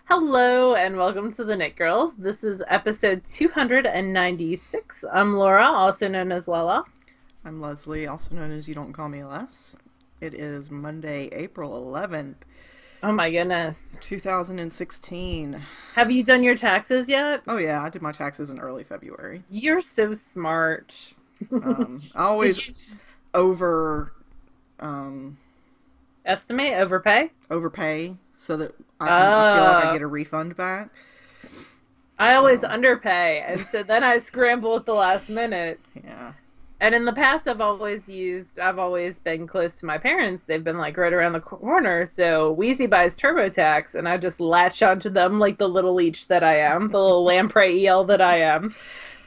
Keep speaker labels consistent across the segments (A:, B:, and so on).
A: Hello and welcome to the Knit Girls. This is episode 296. I'm Laura, also known as Lala.
B: I'm Leslie, also known as You Don't Call Me Les. It is Monday, April 11th,
A: Oh my goodness.
B: 2016.
A: Have you done your taxes yet?
B: Oh, yeah, I did my taxes in early February.
A: You're so smart.
B: I
A: Did
B: always
A: you
B: over um,
A: estimate overpay?
B: overpay so that I feel like I
A: Uh,
B: get a refund back.
A: I always
B: So,
A: underpay, and so then I scramble at the last minute.
B: yeah.
A: And in the past, I've always been close to my parents. They've been like right around the corner. So Wheezy buys TurboTax, and I just latch onto them like the little leech that I am, the little lamprey eel that I am.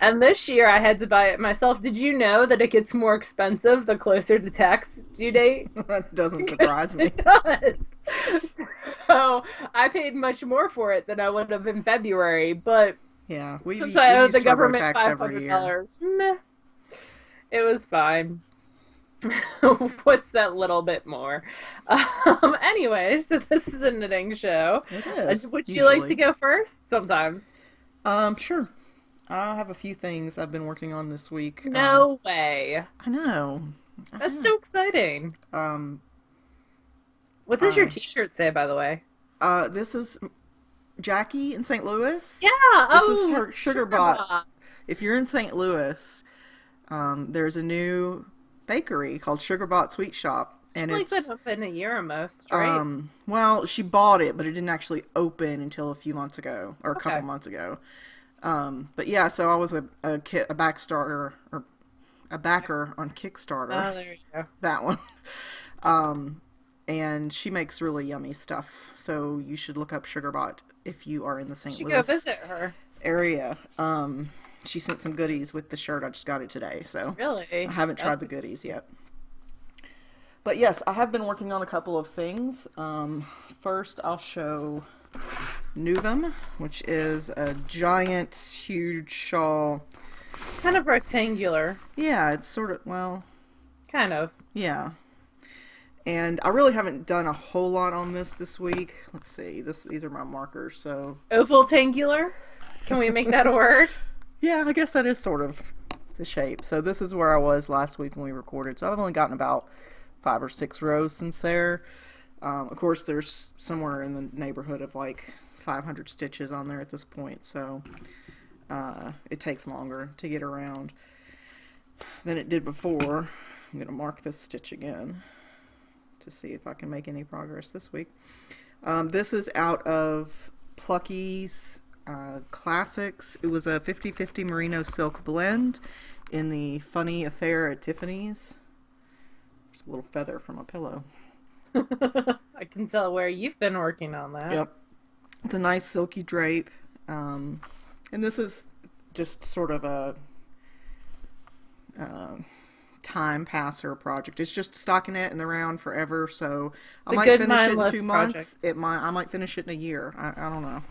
A: And this year I had to buy it myself. Did you know that it gets more expensive the closer to tax due date?
B: That doesn't surprise me.
A: It does. So I paid much more for it than I would have in February. But
B: Yeah,
A: since
B: we
A: I owed
B: use
A: the government
B: TurboTax every year.
A: $500, meh, it was fine. What's that little bit more? Anyway, so this is a knitting show.
B: It is,
A: Would you like to
B: usually.
A: go first? Sometimes.
B: Sure. I have a few things I've been working on this week.
A: No way.
B: I know. I
A: That's
B: know.
A: so exciting.
B: Um,
A: What does your
B: I
A: t-shirt say, by the way?
B: This is Jackie in St. Louis.
A: Yeah.
B: This is
A: Oh,
B: her sugar
A: sugar
B: bot.
A: bot.
B: If you're in St. Louis, there's a new bakery called Sugar Bot Sweet Shop,
A: She's
B: and
A: like been
B: it's
A: open a year almost, right?
B: well, she bought it, but it didn't actually open until a few months ago or a couple
A: Okay.
B: months ago. But yeah, so I was a backstarter or a backer on Kickstarter.
A: Oh, there you go.
B: That one. Um, and she makes really yummy stuff. So you should look up Sugarbot if you are in the
A: You
B: St.
A: should go
B: Louis
A: visit her.
B: area. She sent some goodies with the shirt. I just got it today, so I
A: Really?
B: haven't tried
A: That's
B: the goodies yet. But yes, I have been working on a couple of things. First, I'll show Nuvum, which is a giant, huge shawl.
A: it's kind of rectangular.
B: Yeah, it's sort of, well,
A: Kind of.
B: yeah. And I really haven't done a whole lot on this week. Let's see. These are my markers. So
A: Oval-tangular? Can we make that a word?
B: yeah, I guess that is sort of the shape. So this is where I was last week when we recorded. So I've only gotten about 5 or 6 rows since there. Of course, there's somewhere in the neighborhood of like 500 stitches on there at this point. So it takes longer to get around than it did before. I'm going to mark this stitch again to see if I can make any progress this week. This is out of Plucky's Classics. It was a 50/50 merino silk blend in the Funny Affair at Tiffany's. There's a little feather from a pillow.
A: I can tell where you've been working on that.
B: Yep. It's a nice silky drape. And this is just sort of a uh, time passer project. It's just a stockinette in the round forever, so
A: It's
B: I
A: a
B: might
A: good
B: finish it in
A: mindless
B: 2 months.
A: project.
B: I might finish it in a year. I don't know.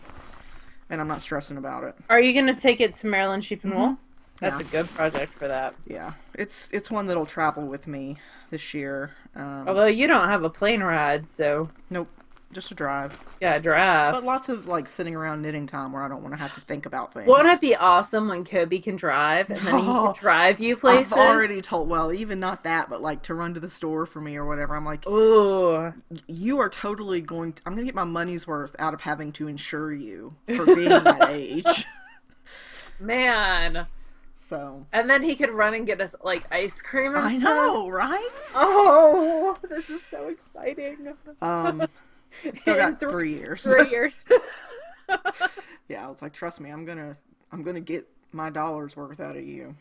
B: And I'm not stressing about it.
A: Are you going to take it to Maryland Sheep and
B: Mm-hmm.
A: Wool? That's
B: Yeah.
A: a good project for that.
B: Yeah. It's one that'll travel with me this year.
A: Although you don't have a plane ride, so
B: Nope. Just a drive.
A: yeah, drive.
B: But lots of like sitting around knitting time where I don't want to have to think about things.
A: Won't it be awesome when Kobe can drive and then he can
B: No.
A: drive you places?
B: I've already told, well, even not that, but like to run to the store for me or whatever. I'm like,
A: Ooh.
B: you are totally I'm going to get my money's worth out of having to insure you for being that age.
A: Man.
B: So,
A: And then he could run and get us like ice cream and
B: I
A: stuff.
B: know, right?
A: Oh, this is so exciting.
B: Still
A: In
B: got 3 years.
A: 3 years.
B: Yeah, I was like, trust me, I'm gonna get my dollar's worth out of you.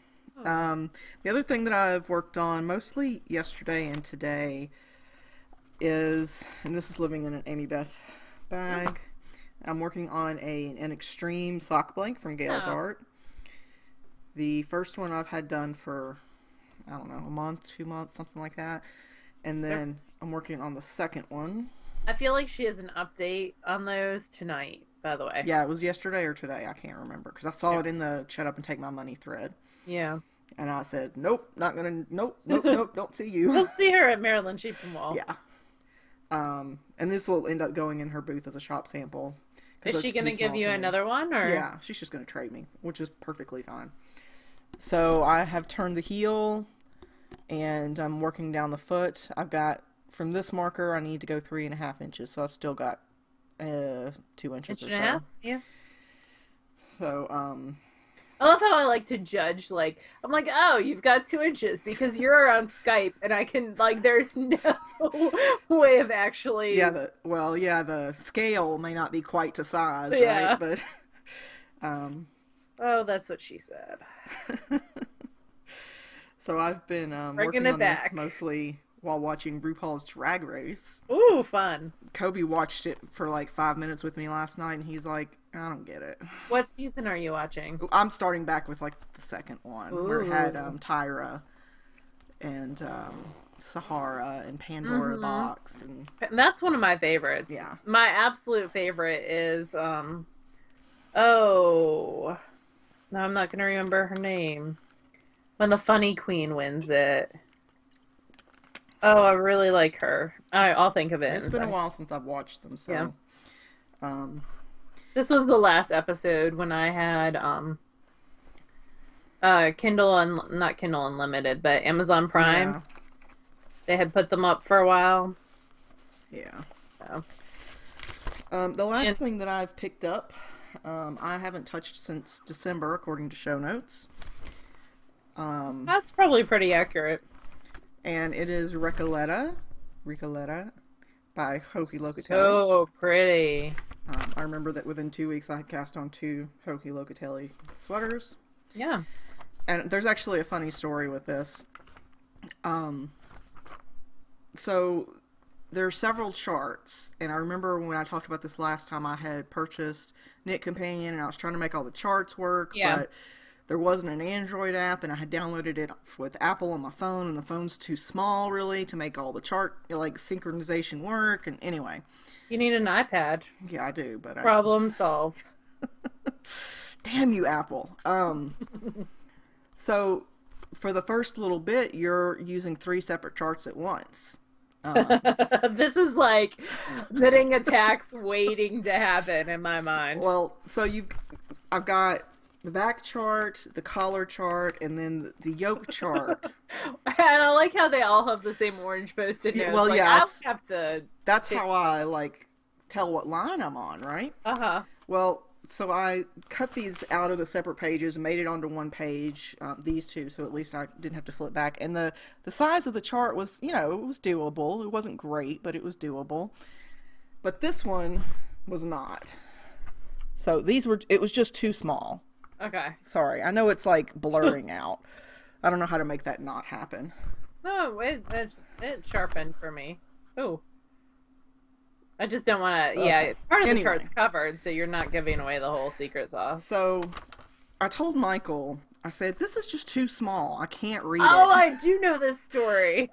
B: The other thing that I've worked on mostly yesterday and today is, and this is living in an Amy Beth bag. I'm working on an extreme sock blank from Gail's
A: Oh.
B: Art. The first one I've had done for, I don't know, a month, 2 months, something like that. And then I'm working on the second one.
A: I feel like she has an update on those tonight, by the way.
B: Yeah, it was yesterday or today. I can't remember because I saw
A: Yeah.
B: it in the shut up and take my money thread.
A: Yeah.
B: And I said, nope, not gonna, nope, nope, nope, don't see you.
A: We'll see her at Maryland Sheep and Wool.
B: Yeah. And this will end up going in her booth as a shop sample.
A: Is she going to give you another one, or?
B: Yeah, she's just going to trade me, which is perfectly fine. So I have turned the heel, and I'm working down the foot. I've got, from this marker, I need to go 3.5 inches, so I've still got 2 inches or so.
A: 1.5 inches? Yeah.
B: So,
A: I love how I like to judge, like, I'm like, oh, you've got 2 inches because you're on Skype and I can, like, there's no way of actually.
B: Yeah, the scale may not be quite to size, right? But,
A: oh, that's what she said.
B: So I've been working on this mostly while watching RuPaul's Drag Race.
A: Ooh, fun.
B: Kobe watched it for like 5 minutes with me last night, and he's like, I don't get it.
A: What season are you watching?
B: I'm starting back with like the second one. Ooh. Where it had Tyra and Sahara and Pandora Box. And
A: that's one of my favorites.
B: Yeah.
A: My absolute favorite is, no, I'm not going to remember her name. When the funny queen wins it. Oh, I really like her. I'll think of it.
B: It's been a while since I've watched them, so.
A: Yeah. This was the last episode when I had not Kindle Unlimited, but Amazon Prime.
B: Yeah.
A: They had put them up for a while.
B: Yeah.
A: So.
B: The last thing that I've picked up, I haven't touched since December, according to show notes.
A: That's probably pretty accurate.
B: And it is Recoleta by Hoki Locatelli.
A: So pretty.
B: I remember that within 2 weeks I had cast on 2 Hoki Locatelli sweaters.
A: Yeah.
B: And there's actually a funny story with this. So there are several charts, and I remember when I talked about this last time, I had purchased Knit Companion, and I was trying to make all the charts work, but there wasn't an Android app, and I had downloaded it with Apple on my phone, and the phone's too small, really, to make all the chart, like, synchronization work, and anyway.
A: You need an iPad.
B: Yeah, I do, but
A: Problem solved.
B: Damn you, Apple. So, for the first little bit, you're using 3 separate charts at once.
A: This is like knitting attacks waiting to happen in my mind.
B: Well, so I've got the back chart, the collar chart, and then the yoke chart.
A: And I like how they all have the same orange post-it notes.
B: Well,
A: like,
B: yeah,
A: I don't have to.
B: That's how I like tell what line I'm on, right? Well, so I cut these out of the separate pages and made it onto one page, these two, so at least I didn't have to flip back. And the size of the chart was, it was doable. It wasn't great, but it was doable. But this one was not. So it was just too small.
A: Okay.
B: Sorry. I know it's like blurring out. I don't know how to make that not happen.
A: No, it sharpened for me. Ooh. I just don't want to, yeah, part of the chart's covered, so you're not giving away the whole secret sauce.
B: So, I told Michael, I said, this is just too small. I can't read it.
A: Oh, I do know this story.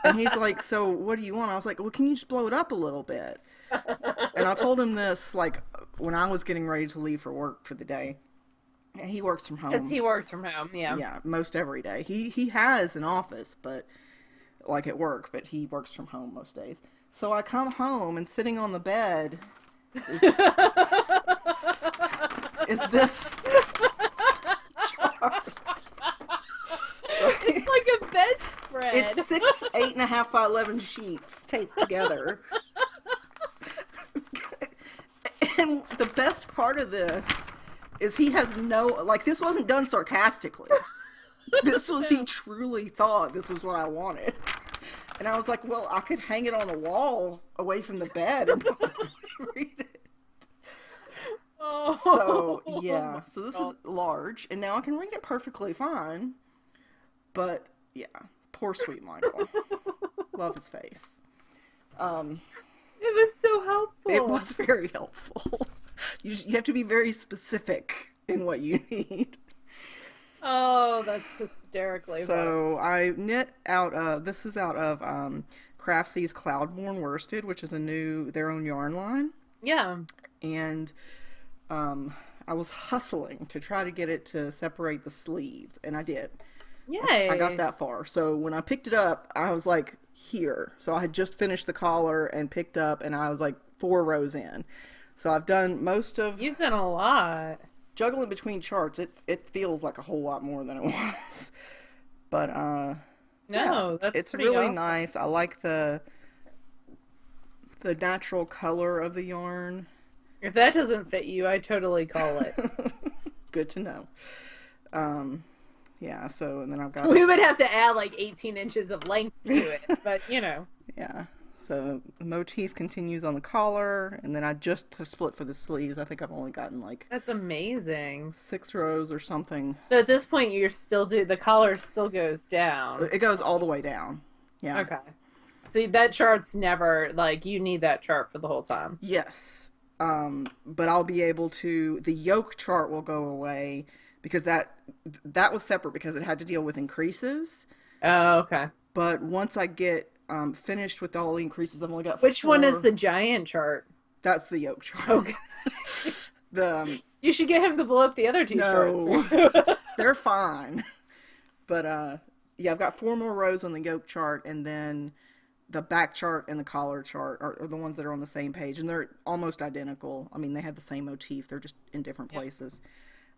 B: And he's like, so what do you want? I was like, well, can you just blow it up a little bit? And I told him this, like, when I was getting ready to leave for work for the day. And he works from home.
A: Because he works from home, yeah.
B: Yeah, most every day. He has an office, but, like, at work, but he works from home most days. So I come home, and sitting on the bed is this chart.
A: It's like a bedspread.
B: It's 6 8.5 by 11 sheets taped together. And the best part of this is he has this wasn't done sarcastically. This was, he truly thought this was what I wanted. And I was like, well, I could hang it on the wall away from the bed and probably read it.
A: Oh.
B: So, yeah. So this is large, and now I can read it perfectly fine. But, yeah. Poor sweet Michael. Love his face.
A: It was so helpful.
B: It was very helpful. You have to be very specific in what you need.
A: Oh, that's hysterically fun.
B: So I knit this is out of Craftsy's Cloudborn Worsted, which is their own yarn line.
A: Yeah.
B: And I was hustling to try to get it to separate the sleeves, and I did.
A: Yay.
B: I got that far. So when I picked it up, I was like, here. So I had just finished the collar and picked up, and I was like 4 rows in. So I've done most of
A: You've done a lot.
B: juggling between charts. It feels like a whole lot more than it was. But yeah,
A: No, that's
B: it's
A: pretty
B: really
A: awesome.
B: nice. I like the natural color of the yarn.
A: If that doesn't fit you, I totally call it.
B: Good to know. Um, yeah, so and then I've got
A: We would have to add like 18 inches of length to it, but
B: yeah. So the motif continues on the collar, and then I just have split for the sleeves. I think I've only gotten like
A: that's amazing.
B: 6 rows or something.
A: So at this point, the collar still goes down.
B: It goes all the way down. Yeah.
A: Okay. See, that chart's never, like, you need that chart for the whole time.
B: Yes. But I'll be able to. The yoke chart will go away because that was separate because it had to deal with increases.
A: Oh, okay.
B: But once I get finished with all the increases, I've only got
A: Which one is
B: 4.
A: the giant chart?
B: That's the yoke chart.
A: Okay. You should get him to blow up the other two
B: No.
A: shorts.
B: They're fine. But yeah, I've got 4 more rows on the yoke chart, and then the back chart and the collar chart are the ones that are on the same page, and they're almost identical. I mean, they have the same motif. They're just in different places.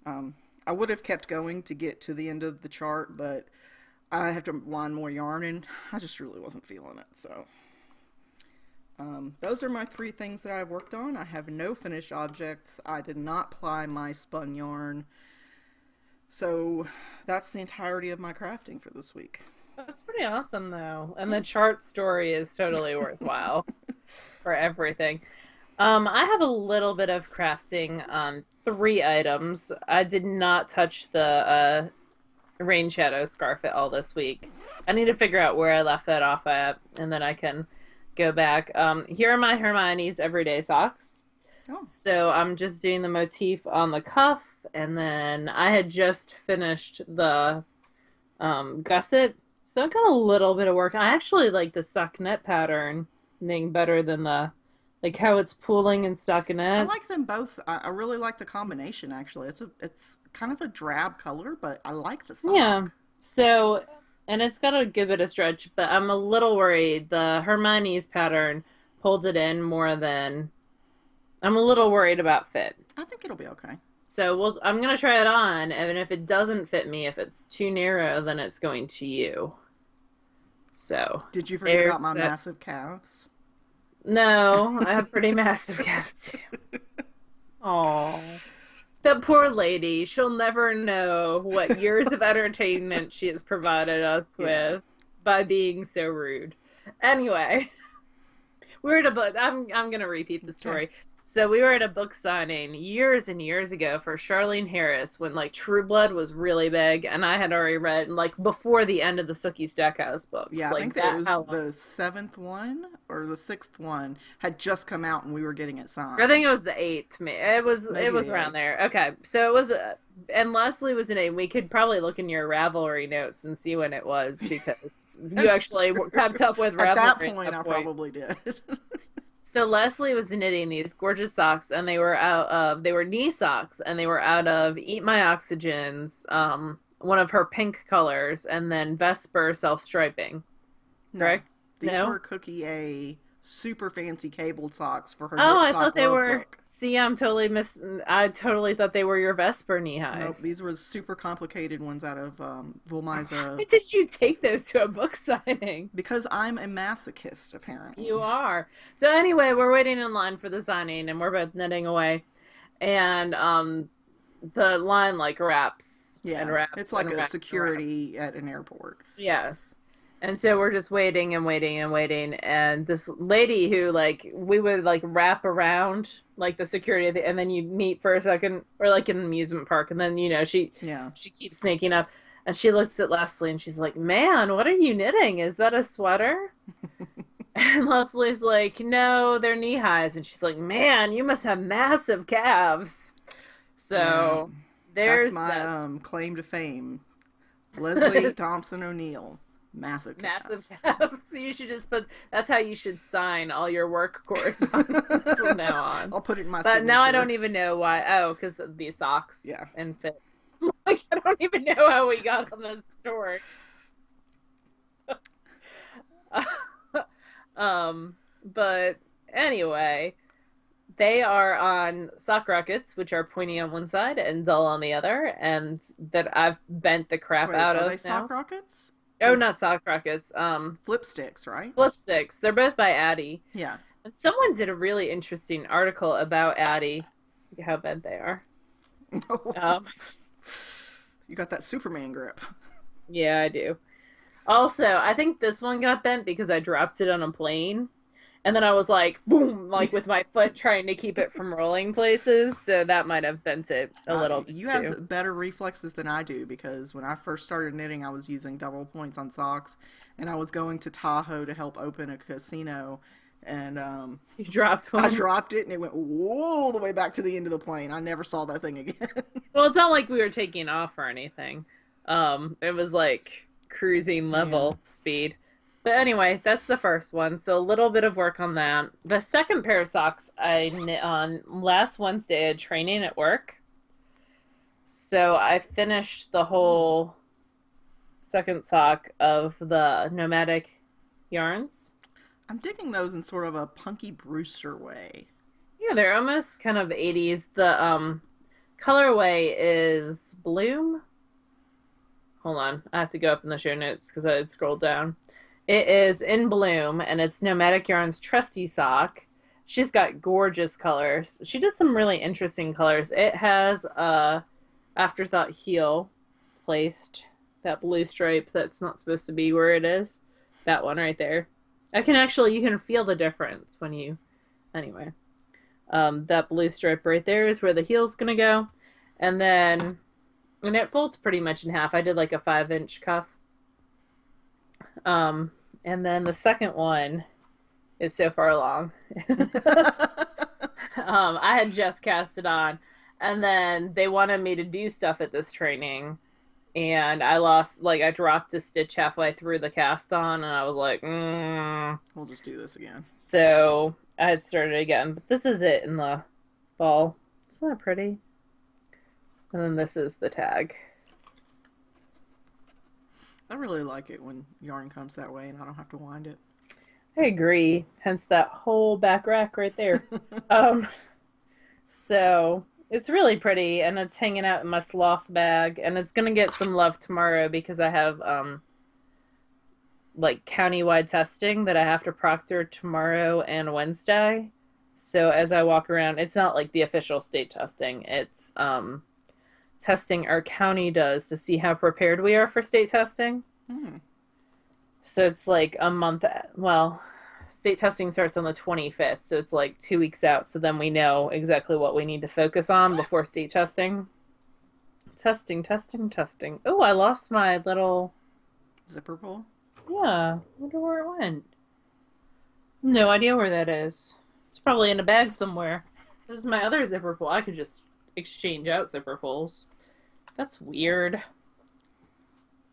B: I would have kept going to get to the end of the chart, but I have to line more yarn, and I just really wasn't feeling it. So those are my 3 things that I've worked on. I have no finished objects. I did not ply my spun yarn. So that's the entirety of my crafting for this week.
A: That's pretty awesome, though. And the chart story is totally worthwhile for everything. I have a little bit of crafting on 3 items. I did not touch the rain shadow scarf at all this week. I need to figure out where I left that off at, and then I can go back. Here are my Hermione's everyday socks.
B: Oh.
A: So I'm just doing the motif on the cuff, and then I had just finished the gusset. So I got a little bit of work. I actually like the stockinette patterning better than like how it's pooling in
B: I
A: stockinette.
B: like them both. I really like the combination, actually. It's kind of a drab color, but I like the sock.
A: Yeah. So, and it's got a good bit of stretch, but I'm a little worried. The Hermione's pattern pulled it in more than I'm a little worried about fit.
B: I think it'll be okay.
A: So I'm gonna try it on, and if it doesn't fit me, if it's too narrow, then it's going to you. So
B: Did you forget about my
A: there's that.
B: massive calves?
A: No, I have pretty massive calves too. Oh, that poor lady. She'll never know what years of entertainment she has provided us
B: Yeah.
A: with by being so rude. Anyway, we were at a book. I'm gonna repeat the story. So we were at a book signing years and years ago for Charlene Harris when like True Blood was really big, and I had already read like before the end of the Sookie Stackhouse books.
B: Yeah, I
A: like
B: think that was the 7th one or the 6th one had just come out, and we were getting it signed.
A: I think it was the 8th. It was
B: Maybe the
A: around
B: 8th.
A: there. Okay, so it was, and Leslie was in it. We could probably look in your Ravelry notes and see when it was because you
B: That's
A: actually
B: true.
A: kept up with Ravelry
B: At that
A: at
B: point,
A: that
B: I
A: point.
B: probably did.
A: So Leslie was knitting these gorgeous socks, and they were knee socks, and they were out of Eat My Oxygen's, one of her pink colors, and then Vesper self-striping.
B: No,
A: Correct?
B: these
A: No?
B: were Cookie A super fancy cabled socks for her
A: Oh,
B: Knit
A: I
B: Sock
A: thought they
B: Love
A: were.
B: book.
A: See, I totally thought they were your Vesper knee
B: Nope,
A: highs.
B: these were super complicated ones out of Volmiza.
A: Why did you take those to a book signing?
B: Because I'm a masochist, apparently.
A: You are. So anyway, we're waiting in line for the signing, and we're both knitting away, and the line like wraps
B: Yeah,
A: and wraps.
B: it's like
A: and
B: a
A: wraps and
B: security at an airport.
A: Yes. And so we're just waiting and waiting and waiting. And this lady who, like, we would, like, wrap around, like, the security, and then you meet for a second, or, like, in an amusement park. And then,
B: Yeah.
A: she keeps sneaking up. And she looks at Leslie, and she's like, man, what are you knitting? Is that a sweater? And Leslie's like, no, they're knee highs. And she's like, man, you must have massive calves. So there's
B: That's my
A: that.
B: claim to fame. Leslie Thompson O'Neill. Massive calves.
A: Calves. So you should just that's how you should sign all your work correspondence from now on.
B: I'll put it in my
A: But now I
B: signature.
A: don't even know why. Oh, because of these socks
B: Yeah.
A: and fit. Like, I don't even know how we got on this story. But anyway, they are on sock rockets, which are pointy on one side and dull on the other, and that I've bent the crap
B: Wait,
A: out
B: are they
A: of
B: sock
A: now.
B: rockets
A: Oh,
B: or
A: not sock rockets.
B: flip sticks? Right?
A: Flip sticks. They're both by Addy.
B: Yeah.
A: And someone did a really interesting article about Addy. Look at how bent they are. Um,
B: You got that Superman grip.
A: yeah, I do. Also, I think this one got bent because I dropped it on a plane. And then I was like, boom, like with my foot trying to keep it from rolling places. So that might have bent it a little bit
B: You
A: too.
B: have better reflexes than I do because when I first started knitting, I was using double points on socks, and I was going to Tahoe to help open a casino, and
A: You dropped
B: I
A: one.
B: dropped it, and it went all the way back to the end of the plane. I never saw that thing again.
A: Well, it's not like we were taking off or anything. It was like cruising
B: Yeah.
A: level speed. But anyway, that's the first one. So a little bit of work on that. The second pair of socks I knit on last Wednesday at training at work. So I finished the whole second sock of the nomadic yarns.
B: I'm digging those in sort of a Punky Brewster way.
A: Yeah, they're almost kind of 80s. The colorway is Bloom. Hold on. I have to go up in the show notes because I had scrolled down. It is in Bloom, and it's Nomadic Yarn's Trusty Sock. She's got gorgeous colors. She does some really interesting colors. It has a afterthought heel placed. That blue stripe that's not supposed to be where it is. That one right there. You can feel the difference when you, anyway. That blue stripe right there is where the heel's gonna go. And then, and it folds pretty much in half. I did like a 5-inch cuff. And then the second one is so far along. I had just cast it on, and then they wanted me to do stuff at this training, and I dropped a stitch halfway through the cast on, and I was like,
B: We'll just do this again.
A: So I had started again. But this is it in the ball. Isn't that pretty? And then this is the tag.
B: I really like it when yarn comes that way and I don't have to wind it.
A: I agree. Hence that whole back rack right there. Um, so it's really pretty, and it's hanging out in my sloth bag, and it's gonna get some love tomorrow because I have like countywide testing that I have to proctor tomorrow and Wednesday. So as I walk around, it's not like the official state testing. It's testing our county does to see how prepared we are for state testing.
B: Hmm.
A: So it's like a month. Well, state testing starts on the 25th, so it's like 2 weeks out. So then we know exactly what we need to focus on before state testing. Testing, testing, testing. Oh, I lost my little.
B: Zipper pull?
A: Yeah, I wonder where it went. No idea where that is. It's probably in a bag somewhere. This is my other zipper pull. I could just exchange out zipper pulls. That's weird.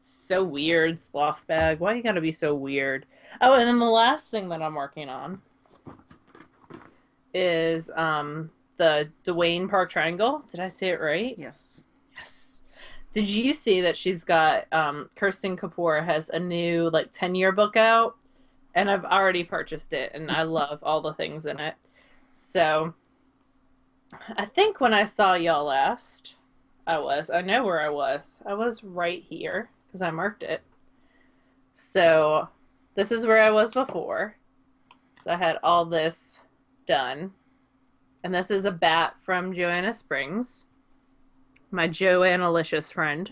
A: So weird, sloth bag. Why you gotta be so weird? Oh, and then the last thing that I'm working on is the Dwayne Park Triangle. Did I say it right?
B: Yes.
A: Yes. Did you see that she's got Kirsten Kapoor has a new like 10-year book out? And I've already purchased it, and I love all the things in it. So I think when I saw y'all last, I know where I was. I was right here because I marked it. So this is where I was before. So I had all this done. And this is a bat from Joanna Springs, my Joanna-licious friend.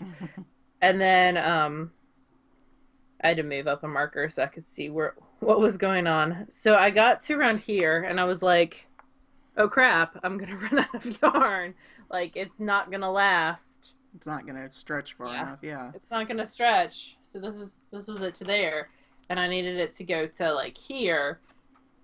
A: And then I had to move up a marker so I could see what was going on. So I got to around here, and I was like, oh crap, I'm gonna run out of yarn. Like, it's not gonna last.
B: It's not going to stretch far enough, yeah.
A: It's not gonna stretch. So this was it to there. And I needed it to go to like here.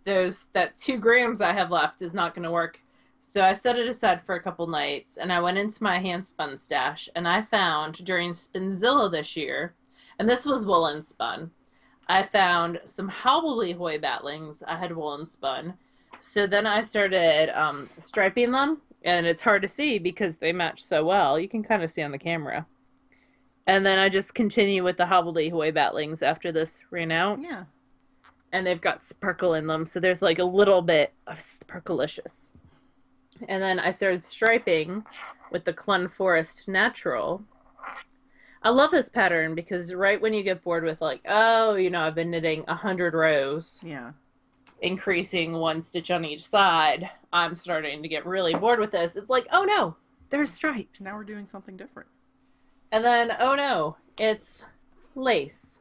A: That 2 grams I have left is not gonna work. So I set it aside for a couple nights, and I went into my hand spun stash, and I found during Spinzilla this year, and this was woolen spun, I found some hobbledehoy batlings I had woolen spun. So then I started striping them, and it's hard to see because they match so well. You can kind of see on the camera. And then I just continue with the hobbledehoy batlings after this ran out.
B: Yeah.
A: and they've got sparkle in them. So there's like a little bit of sparkalicious. And then I started striping with the Clun Forest Natural. I love this pattern because right when you get bored with like, oh, I've been knitting 100 rows,
B: Yeah.
A: increasing one stitch on each side, I'm starting to get really bored with this. It's like, oh no, there's stripes.
B: Now we're doing something different.
A: And then, oh no, it's lace.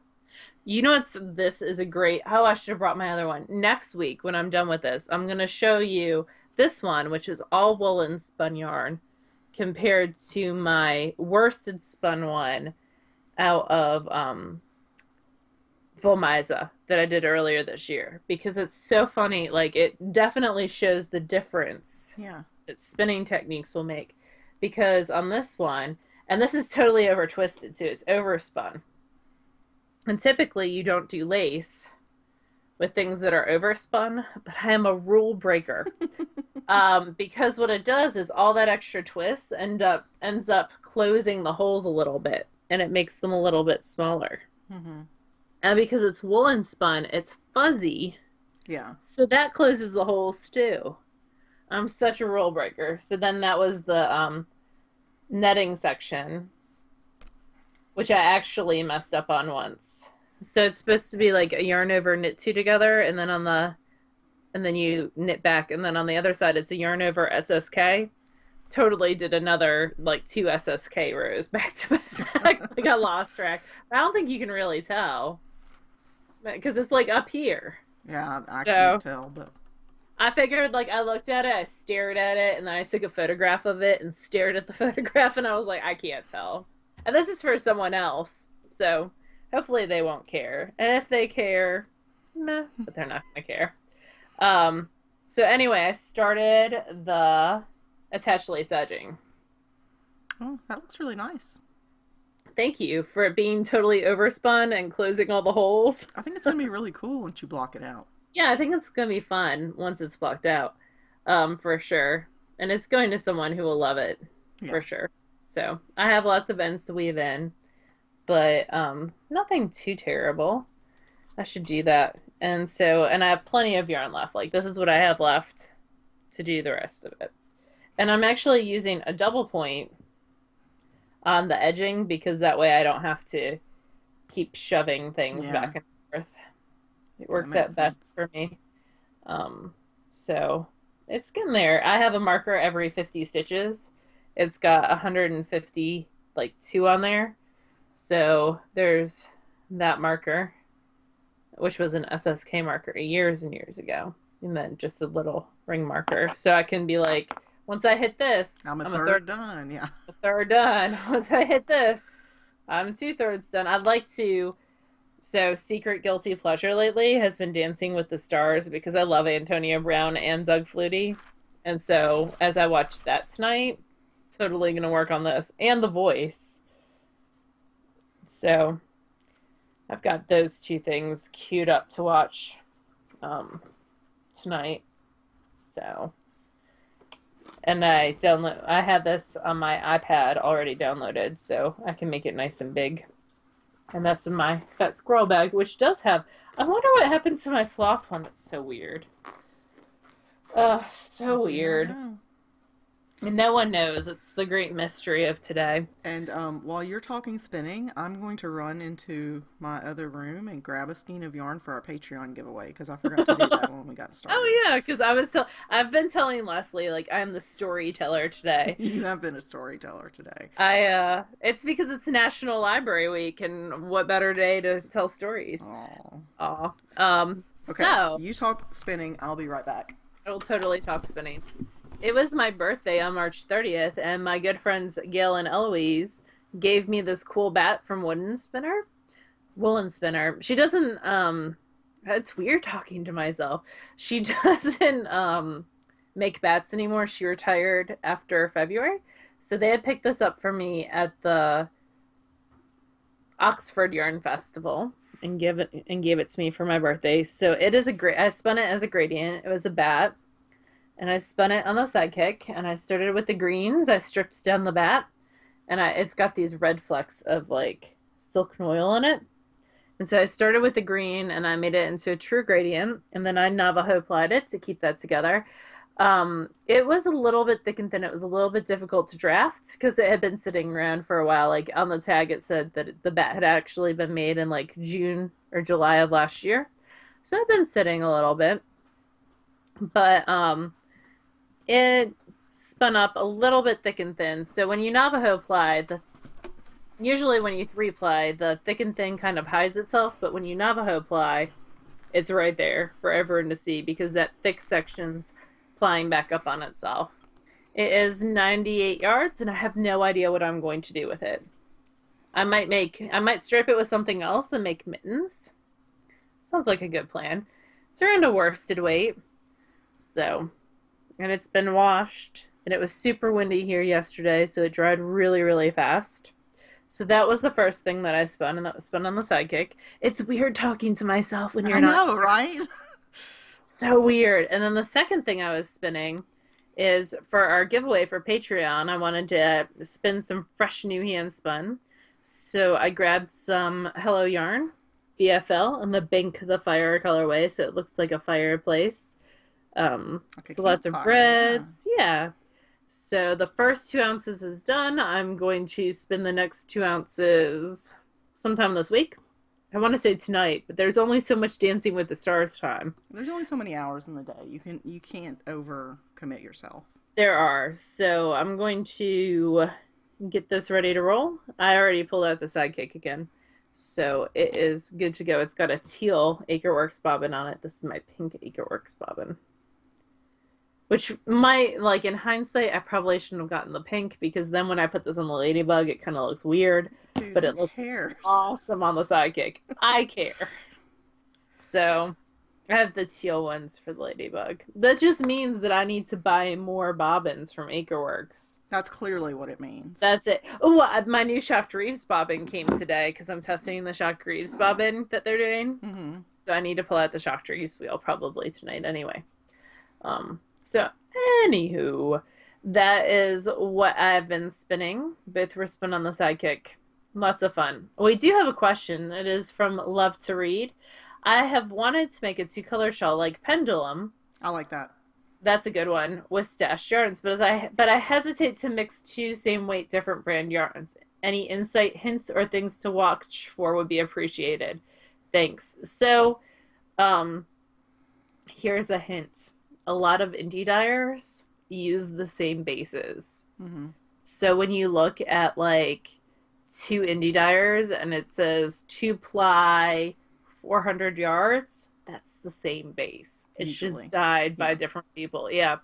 A: This is a great, oh, I should have brought my other one. Next week, when I'm done with this, I'm going to show you this one, which is all woolen spun yarn, compared to my worsted spun one out of Volmiza that I did earlier this year. Because it's so funny. Like, it definitely shows the difference
B: Yeah.
A: that spinning techniques will make. Because on this one, and this is totally over twisted too, it's overspun. And typically you don't do lace with things that are overspun, but I am a rule breaker. Because what it does is all that extra twist ends up closing the holes a little bit, and it makes them a little bit smaller.
B: Mm-hmm.
A: And because it's woolen spun, it's fuzzy.
B: Yeah.
A: So that closes the holes too. I'm such a rule breaker. So then that was the netting section, which I actually messed up on once. So it's supposed to be like a yarn over, knit two together, and then you knit back, and then on the other side it's a yarn over SSK. Totally did another like 2 SSK rows back to back. I got lost track. I don't think you can really tell because it's like up here.
B: Yeah, I
A: So
B: can't tell, but
A: I figured, like, I looked at it, I stared at it, and then I took a photograph of it and stared at the photograph, and I was like, I can't tell. And this is for someone else, so hopefully they won't care. And if they care, meh, but they're not gonna care. So anyway, I started the attached lace edging.
B: oh, that looks really nice.
A: Thank you for it being totally overspun and closing all the holes.
B: I think it's gonna be really cool once you block it out.
A: Yeah, I think it's gonna be fun once it's blocked out, for sure. And it's going to someone who will love it,
B: Yeah.
A: for sure. So I have lots of ends to weave in, but nothing too terrible. I should do that. And I have plenty of yarn left. Like, this is what I have left to do the rest of it. And I'm actually using a double point on the edging because that way I don't have to keep shoving things
B: Yeah.
A: back and forth. It works
B: makes
A: out best
B: sense.
A: for me. So it's getting there. I have a marker every 50 stitches. It's got 150, like, 2 on there. So there's that marker, which was an SSK marker years and years ago. And then just a little ring marker. So I can be like, once I hit this,
B: I'm
A: I'm
B: a third done. Yeah.
A: a third done. Once I hit this, I'm 2/3 done. I'd like to. So, secret guilty pleasure lately has been Dancing with the Stars because I love Antonia Brown and Doug Flutie. And so, as I watched that tonight, totally going to work on this and The Voice. So, I've got those 2 things queued up to watch tonight. So, and I had this on my iPad already downloaded, so I can make it nice and big. And that's in my fat squirrel bag, which does have. I wonder what happened to my sloth one. That's so weird. Ugh, so weird.
B: Yeah.
A: And no one knows. It's the great mystery of today.
B: And while you're talking spinning, I'm going to run into my other room and grab a skein of yarn for our Patreon giveaway because I forgot to do that when we got started.
A: Oh yeah, because I've been telling Leslie like I'm the storyteller today.
B: You have been a storyteller today.
A: It's because it's National Library Week, and what better day to tell stories?
B: Aw.
A: Aw.
B: Okay,
A: So
B: you talk spinning. I'll be right back.
A: I will totally talk spinning. It was my birthday on March 30th, and my good friends Gail and Eloise gave me this cool bat from Woolen Spinner. She doesn't, it's weird talking to myself. She doesn't, make bats anymore. She retired after February. So they had picked this up for me at the Oxford Yarn Festival and gave it to me for my birthday. So it is I spun it as a gradient. It was a bat. And I spun it on the sidekick, and I started with the greens. I stripped down the bat, and it's got these red flecks of like silk and oil in it. And so I started with the green and I made it into a true gradient, and then I Navajo applied it to keep that together. It was a little bit thick and thin. It was a little bit difficult to draft because it had been sitting around for a while. Like on the tag, it said that the bat had actually been made in like June or July of last year. So I've been sitting a little bit, but it spun up a little bit thick and thin. So when you Navajo apply, usually when you three ply, the thick and thin kind of hides itself, but when you Navajo ply, it's right there for everyone to see because that thick section's plying back up on itself. It is 98 yards, and I have no idea what I'm going to do with it. I might strip it with something else and make mittens. Sounds like a good plan. It's around a worsted weight, so, and it's been washed, and it was super windy here yesterday, so it dried really, really fast. So that was the first thing that I spun, and that was spun on the sidekick. It's weird talking to myself when you're
B: I
A: not.
B: know, right?
A: So weird. And then the second thing I was spinning is for our giveaway for Patreon. I wanted to spin some fresh new hand spun. So I grabbed some Hello Yarn BFL and the Bink the Fire colorway, so it looks like a fireplace.
B: Like a
A: So lots of
B: campfire,
A: reds. Yeah. So the first 2 ounces is done. I'm going to spin the next 2 ounces sometime this week. I want to say tonight, but there's only so much Dancing with the Stars time.
B: There's only so many hours in the day. You can't overcommit yourself.
A: There are. So I'm going to get this ready to roll. I already pulled out the sidekick again. So it is good to go. It's got a teal Acreworks bobbin on it. This is my pink Acreworks bobbin. Which might, like in hindsight, I probably shouldn't have gotten the pink because then when I put this on the ladybug, it kind of looks weird.
B: Dude,
A: but it
B: who
A: looks
B: cares?
A: awesome on the sidekick. I care. So I have the teal ones for the ladybug. That just means that I need to buy more bobbins from Acreworks.
B: That's clearly what it means.
A: That's it. Oh, my new Shocked Reeves bobbin came today because I'm testing the Shocked Reeves bobbin that they're doing.
B: Mm-hmm.
A: So I need to pull out the Shocked Reeves wheel probably tonight anyway. So anywho, that is what I've been spinning. Both were spun on the sidekick. Lots of fun. We do have a question. It is from Love to Read. I have wanted to make a 2-color shawl like Pendulum.
B: I like that.
A: That's a good one with stashed yarns, but I hesitate to mix two same weight different brand yarns. Any insight, hints, or things to watch for would be appreciated. Thanks. So, here's a hint. A lot of indie dyers use the same bases.
B: Mm-hmm.
A: So when you look at like 2 indie dyers and it says 2-ply 400 yards, that's the same base. It's
B: Usually.
A: just dyed by different people. Yeah.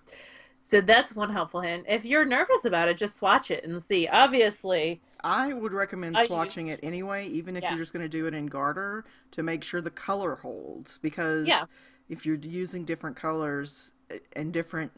A: So that's one helpful hint. If you're nervous about it, just swatch it and see. Obviously,
B: I would recommend swatching it anyway, even if you're just going to do it in garter, to make sure the color holds. Because if you're using different colors and different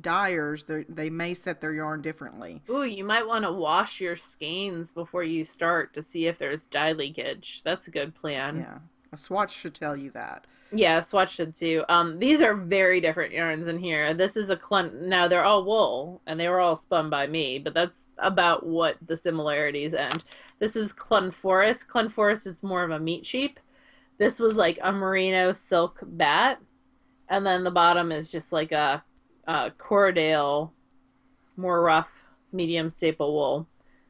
B: dyers, they may set their yarn differently.
A: Ooh, you might want to wash your skeins before you start to see if there's dye leakage. That's a good plan.
B: Yeah, a swatch should tell you that.
A: Yeah, swatch should too. These are very different yarns in here. This is a now they're all wool and they were all spun by me, but that's about what the similarities end. This is Clun Forest. Clun Forest is more of a meat sheep. This was like a merino silk bat, and then the bottom is just like a Corriedale, more rough, medium staple wool.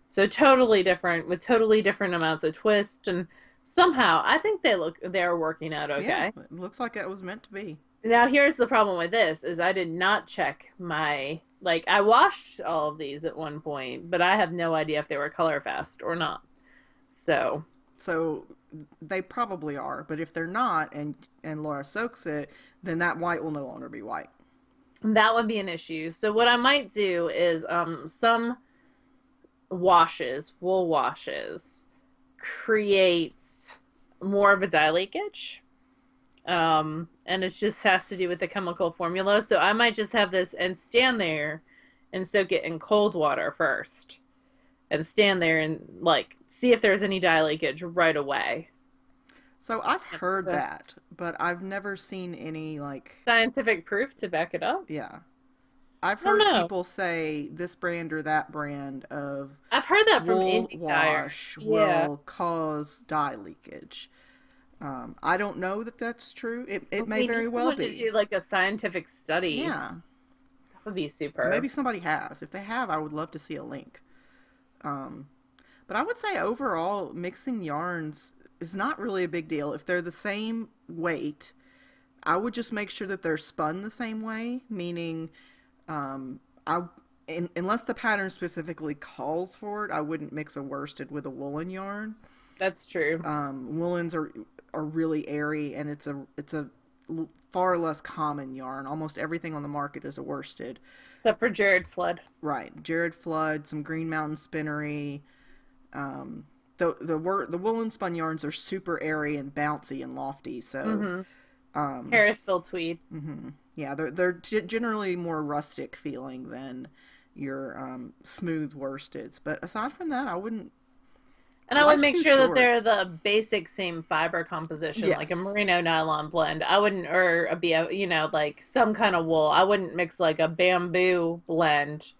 A: So totally different with totally different amounts of twist, and somehow I think they're working out okay.
B: Yeah, it looks like it was meant to be.
A: Now here's the problem with this is I did not check I washed all of these at one point, but I have no idea if they were color fast or not. So
B: they probably are, but if they're not and Laura soaks it, then that white will no longer be white.
A: That would be an issue. So what I might do is some wool washes, creates more of a dye leakage. And it just has to do with the chemical formula. So I might just have this and stand there and soak it in cold water first. And stand there and see if there's any dye leakage right away.
B: So I've heard that, but I've never seen any
A: scientific proof to back it up.
B: Yeah. I've heard people say this brand or that brand of
A: I've heard that from
B: wool
A: indie
B: wash will cause dye leakage. I don't know that that's true. It may
A: We
B: very
A: need
B: well
A: someone to
B: be.
A: do like a scientific study.
B: Yeah,
A: That would be
B: maybe
A: superb.
B: somebody has. If they have, I would love to see a link. Um, but I would say overall, mixing yarns is not really a big deal. If they're the same weight, I would just make sure that they're spun the same way, meaning I unless the pattern specifically calls for it, I wouldn't mix a worsted with a woolen yarn.
A: That's true.
B: Woolens are really airy, and it's a far less common yarn. Almost everything on the market is a worsted.
A: Except for Jared Flood.
B: Right, Jared Flood, some Green Mountain Spinnery. The woolen spun yarns are super airy and bouncy and lofty. So
A: Mm-hmm.
B: um,
A: Harrisville tweed.
B: yeah, they're generally more rustic feeling than your smooth worsteds. But aside from that, I wouldn't.
A: And I would
B: Life's
A: make
B: too
A: sure that
B: short.
A: they're the basic same fiber composition, like a
B: Yes.
A: merino nylon blend. I wouldn't, or a BF, like some kind of wool. I wouldn't mix like a bamboo blend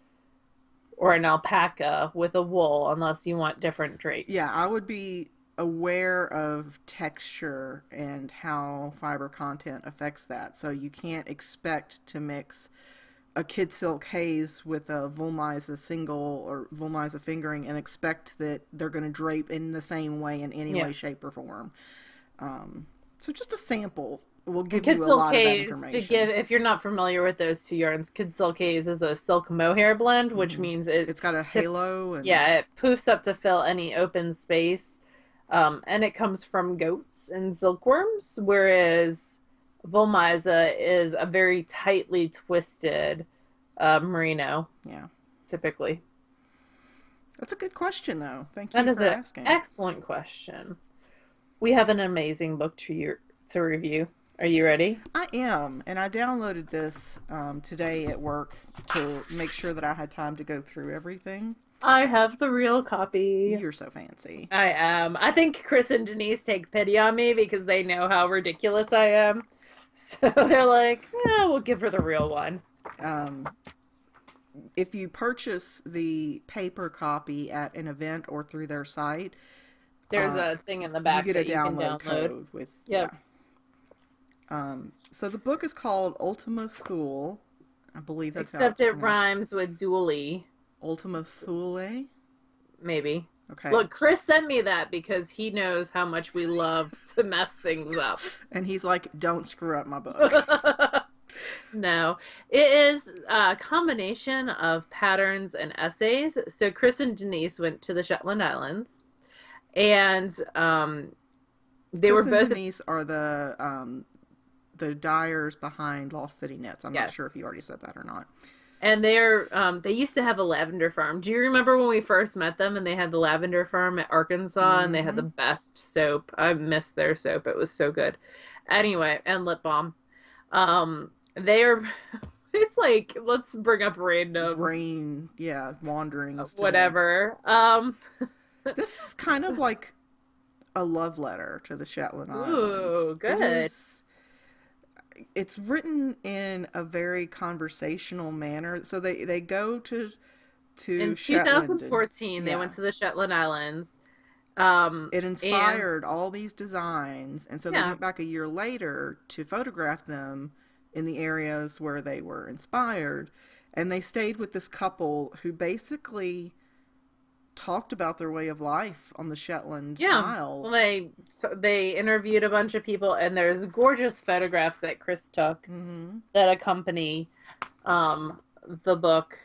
A: or an alpaca with a wool unless you want different
B: Yeah,
A: drapes.
B: I would be aware of texture and how fiber content affects that. So you can't expect to mix a kid silk haze with a Wollmeise single or Wollmeise fingering and expect that they're going to drape in the same way in any
A: Yeah.
B: way, shape, or form. So just a sample will
A: And
B: give
A: Kid
B: you a
A: Silk
B: lot of that
A: Haze, to give,
B: information.
A: if you're not familiar with those two yarns, Kid Silk Haze is a silk mohair blend, which
B: Hmm.
A: means it,
B: It's got a
A: tip,
B: halo and
A: yeah, it poofs up to fill any open space. And it comes from goats and silkworms, whereas Volmisa is a very tightly twisted merino,
B: yeah.
A: typically.
B: That's a good question though. Thank
A: That
B: you
A: is
B: for
A: an
B: asking.
A: excellent question. We have an amazing book to review. Are you ready?
B: I am, and I downloaded this today at work to make sure that I had time to go through everything.
A: I have the real copy.
B: You're so fancy.
A: I am. I think Chris and Denise take pity on me because they know how ridiculous I am. So they're like, we'll give her the real one.
B: Um, if you purchase the paper copy at an event or through their site,
A: There's a thing in the
B: you
A: back
B: get a
A: that you can
B: download
A: download.
B: code with, yeah.
A: Yep.
B: So the book is called Ultima Thule. I believe that's how
A: Except
B: it's
A: it
B: pronounced.
A: rhymes with dually,
B: Ultima Thule?
A: maybe.
B: Okay.
A: Look, Chris sent me that because he knows how much we love to mess things up.
B: And he's like, don't screw up my book.
A: No, it is a combination of patterns and essays. So Chris and Denise went to the Shetland Islands, and they were
B: Chris and
A: both,
B: Denise are the dyers behind Lost City Knits. I'm not sure if you
A: yes,
B: already said that or not.
A: and they used to have a lavender farm. Do you remember when we first met them and they had the lavender farm at Arkansas and they had the
B: Mm-hmm.
A: best soap? I missed their soap. It was so good. Anyway, and lip balm. They are it's like let's bring up random
B: Brain, yeah, wanderings today.
A: whatever.
B: This is kind of like a love letter to the Shetland
A: Ooh,
B: Islands.
A: good.
B: It's written in a very conversational manner. So they go to
A: In
B: Shetland and
A: 2014, they went
B: yeah.
A: to the Shetland Islands.
B: It
A: And
B: inspired all these designs, and so they
A: yeah,
B: went back a year later to photograph them in the areas where they were inspired, and they stayed with this couple who basically talked about their way of life on the Shetland
A: yeah. Well,
B: Isles.
A: they interviewed a bunch of people, and there's gorgeous photographs that Chris took
B: Hmm.
A: that accompany the book.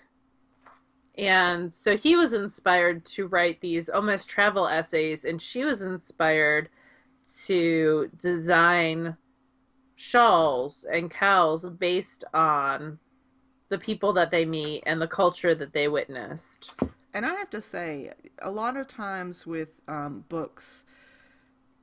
A: And so he was inspired to write these almost travel essays, and she was inspired to design shawls and cowls based on the people that they meet and the culture that they witnessed.
B: And I have to say, a lot of times with books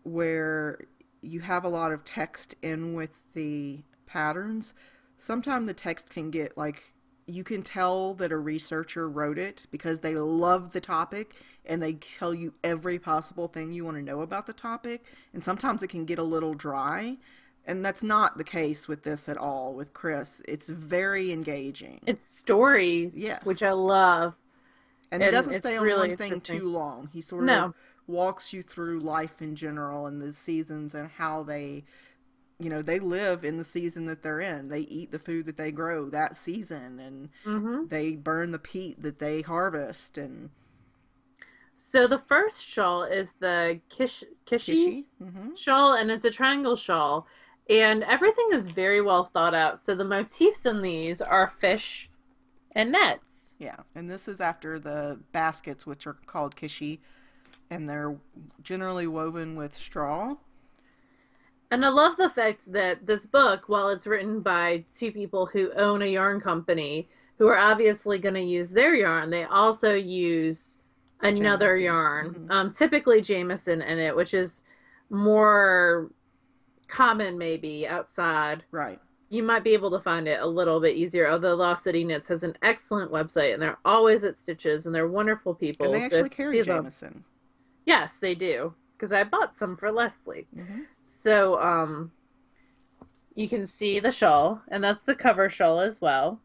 B: where you have a lot of text in with the patterns, sometimes the text can get like you can tell that a researcher wrote it because they love the topic and they tell you every possible thing you want to know about the topic. And sometimes it can get a little dry. And that's not the case with this at all with Chris. It's very engaging.
A: It's stories, which I
B: Yes.
A: love,
B: And he
A: and
B: doesn't
A: it's
B: stay on
A: really
B: one thing
A: interesting.
B: too long. He sort of
A: No,
B: walks you through life in general and the seasons and how they, they live in the season that they're in. They eat the food that they grow that season, and
A: Mm-hmm.
B: they burn the peat that they harvest. And
A: So the first shawl is the Kishi
B: Kishi. Mm-hmm.
A: shawl, and it's a triangle shawl. And everything is very well thought out. So the motifs in these are fish and nets.
B: Yeah, and this is after the baskets, which are called Kishi, and they're generally woven with straw.
A: And I love the fact that this book, while it's written by two people who own a yarn company, who are obviously going to use their yarn, they also use another
B: Jameson.
A: yarn,
B: Mm-hmm.
A: typically Jameson in it, which is more common maybe outside.
B: Right.
A: You might be able to find it a little bit easier. Although Lost City Knits has an excellent website, and they're always at Stitches, and they're wonderful
B: And
A: people.
B: they
A: So if
B: actually
A: you
B: carry
A: see them,
B: Jameson.
A: yes, they do. Because I bought some for Leslie.
B: Mm-hmm.
A: So you can see the shawl, and that's the cover shawl as well.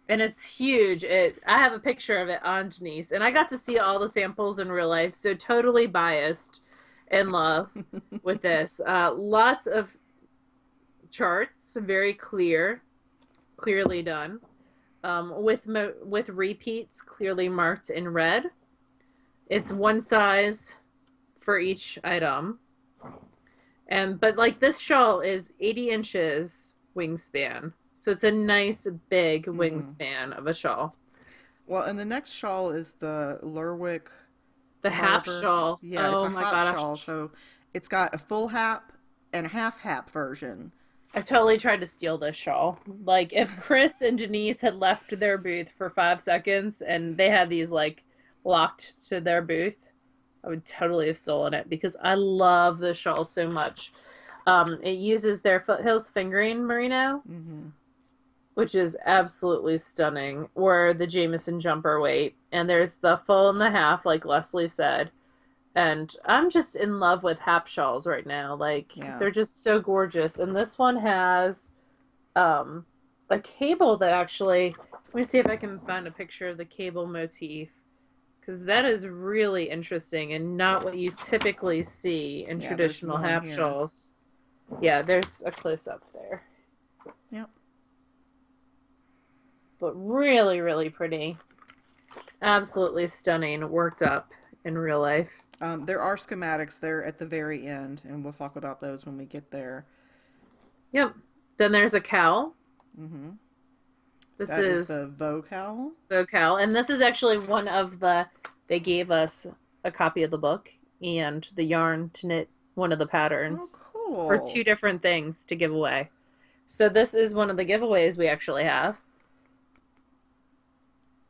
A: And it's huge. I have a picture of it on Denise, and I got to see all the samples in real life, so totally biased in love with this. Lots of charts, very clearly done, with repeats clearly marked in red. It's one size for each item, but like this shawl is 80 inches wingspan, so it's a nice big
B: Mm-hmm.
A: wingspan of a shawl.
B: Well, and the next shawl is the Lerwick
A: The hap
B: Marber.
A: shawl,
B: Yeah, it's
A: oh
B: a
A: my
B: hap shawl,
A: gosh,
B: so it's got a full hap and a half hap version.
A: I totally tried to steal this shawl. Like, if Chris and Denise had left their booth for 5 seconds and they had these, like, locked to their booth, I would totally have stolen it because I love the shawl so much. It uses their Foothills fingering merino,
B: Mm-hmm.
A: which is absolutely stunning, or the Jameson jumper weight. And there's the full and the half, like Leslie said. And I'm just in love with hap shawls right now. Like,
B: Yeah.
A: they're just so gorgeous. And this one has um, a cable that actually, let me see if I can find a picture of the cable motif. Because that is really interesting and not what you typically see in
B: Yeah, there's
A: traditional
B: one
A: hap
B: here.
A: shawls. Yeah, there's a close up there.
B: Yep.
A: But really, really pretty. Absolutely stunning, worked up in real life.
B: There are schematics there at the very end, and we'll talk about those when we get there.
A: Yep. Then there's a cowl.
B: Mm-hmm.
A: This
B: That is the
A: is
B: vocal.
A: the cowl. And this is actually one of they gave us a copy of the book and the yarn to knit one of the
B: Oh,
A: patterns for
B: cool.
A: two different things to give away. So this is one of the giveaways we actually have.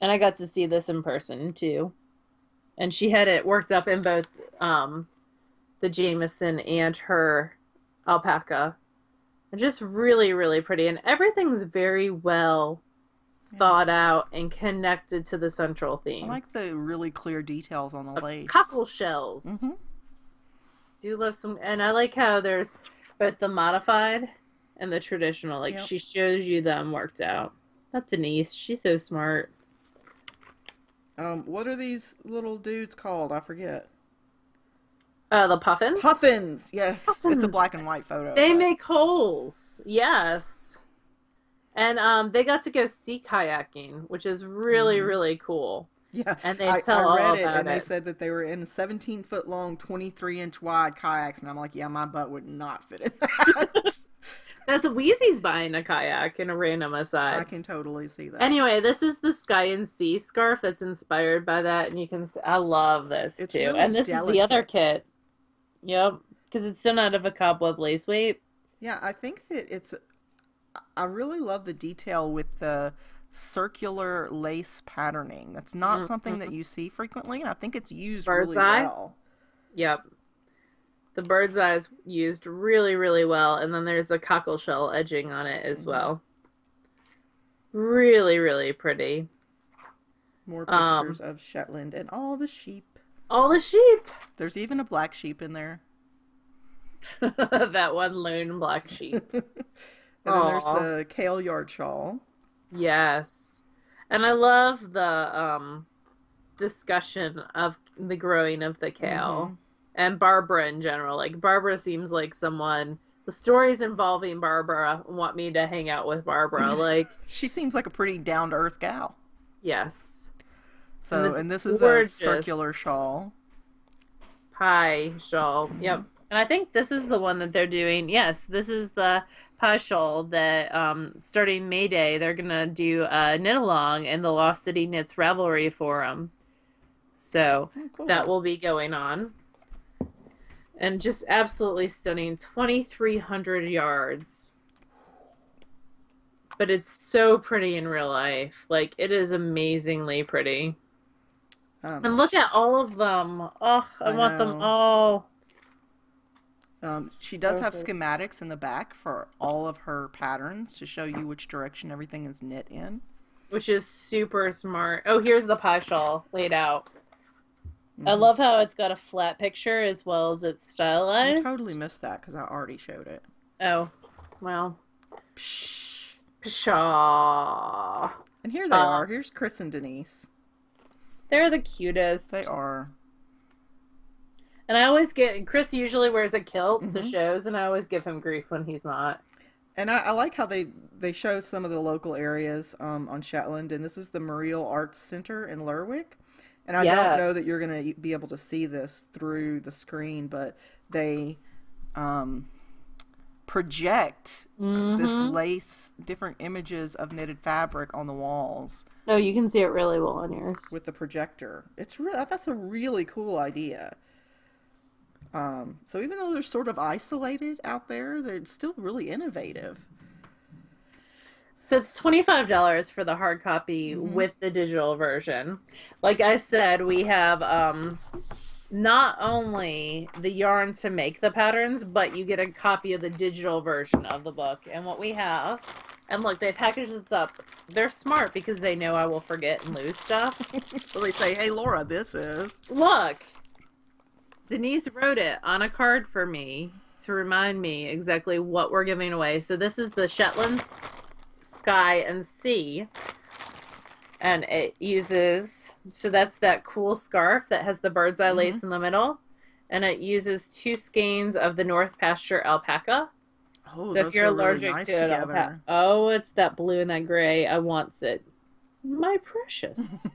A: And I got to see this in person too. And she had it worked up in both the Jameson and her alpaca. And just really, really pretty. And everything's very well
B: Yeah.
A: thought out and connected to the central
B: I
A: theme.
B: like the really clear details on the lace.
A: Cockle shells.
B: Mm-hmm.
A: Do love some, and I like how there's both the modified and the traditional. Like
B: Yep.
A: she shows you them worked out. That's Denise. She's so smart.
B: What are these little dudes called? I forget.
A: The puffins.
B: Puffins. Yes, it's a
A: Puffins.
B: black and white photo,
A: They
B: but
A: make holes. Yes. And they got to go sea kayaking, which is really,
B: mm-hmm.
A: really cool.
B: Yeah,
A: And they
B: I
A: tell all
B: read it,
A: about
B: and they
A: it.
B: said that they were in 17-foot long, 23-inch wide kayaks, and I'm like, yeah, my butt would not fit in that.
A: That's Wheezy's buying a kayak in a random
B: I
A: aside.
B: can totally see that.
A: Anyway, this is the Sky and Sea scarf that's inspired by that, and you can see, I love this
B: It's
A: too.
B: really
A: And this is the other
B: delicate.
A: kit. Yep, because it's done out of a cobweb lace weight.
B: Yeah, I think that it's. I really love the detail with the circular lace patterning. That's not something that
A: Mm-hmm.
B: you see frequently, and I think it's used
A: Bird's
B: really
A: eye.
B: well.
A: Yep, the bird's eye's used really, really well, and then there's a cockle shell edging on it as
B: Hmm.
A: well. Really, really pretty.
B: More pictures
A: Um,
B: of Shetland and all the sheep.
A: all the sheep.
B: There's even a black sheep in there.
A: That one lone black sheep.
B: And then there's
A: Aw.
B: the kale yard shawl.
A: Yes. And I love the discussion of the growing of the
B: Hmm.
A: kale. and Barbara in general. Like Barbara seems like someone. The stories involving Barbara want me to hang out with Barbara. Like,
B: She seems like a pretty down to earth gal.
A: yes, and
B: So,
A: it's
B: and this is a circular
A: gorgeous
B: shawl.
A: pie shawl.
B: Hmm.
A: Yep, and I think this is the one that they're doing. Yes, this is the pie shawl that starting May Day they're gonna do a knit along in the Lost City Knits Ravelry Forum. So
B: Oh,
A: that
B: cool.
A: will be going on. And just absolutely stunning 2,300 yards. But it's so pretty in real life. Like, it is amazingly pretty. And look
B: Sh
A: at all of them. Oh, I
B: I
A: want them
B: know.
A: all.
B: She does
A: So
B: have
A: good.
B: schematics in the back for all of her patterns to show you which direction everything is knit in.
A: Which is super smart. Oh, here's the pie shawl laid out. I
B: Hmm.
A: love how it's got a flat picture as well as it's
B: You totally
A: stylized.
B: missed that because I already showed it.
A: Oh, well.
B: Psh.
A: Pshaw.
B: And here they are.
A: Um,
B: Here's Chris and Denise.
A: they're the
B: They
A: cutest.
B: are.
A: And I always get Chris usually wears a kilt to
B: Hmm.
A: shows, and I always give him grief when he's not.
B: And I like how they show some of the local areas on Shetland, and this is the Muriel Arts Center in Lerwick. And I don't
A: Yes.
B: know that you're going to be able to see this through the screen, but they um, project this
A: Mm-hmm.
B: lace, different images of knitted fabric on the walls
A: Oh, you can see it really well on yours.
B: with the projector. It's really that's a really cool idea. So even though they're sort of isolated out there, they're still really innovative.
A: So it's $25 for the hard copy
B: Hmm.
A: with the digital version. Like I said, we have not only the yarn to make the patterns, but you get a copy of the digital version of the book. And what we have, and look, they package this up. They're smart because they know I will forget and lose stuff.
B: So they say, "Hey, Laura, this is."
A: Look, Denise wrote it on a card for me to remind me exactly what we're giving away. So this is the Shetland Sky and Sea, and it uses, so that's that cool scarf that has the bird's eye
B: Hmm.
A: lace in the middle, and it uses two skeins of the North Pasture alpaca.
B: Oh,
A: So if
B: those
A: you're
B: go really
A: allergic to
B: nice
A: an alpaca,
B: together.
A: oh, it's that blue and that gray. I wants it. My precious.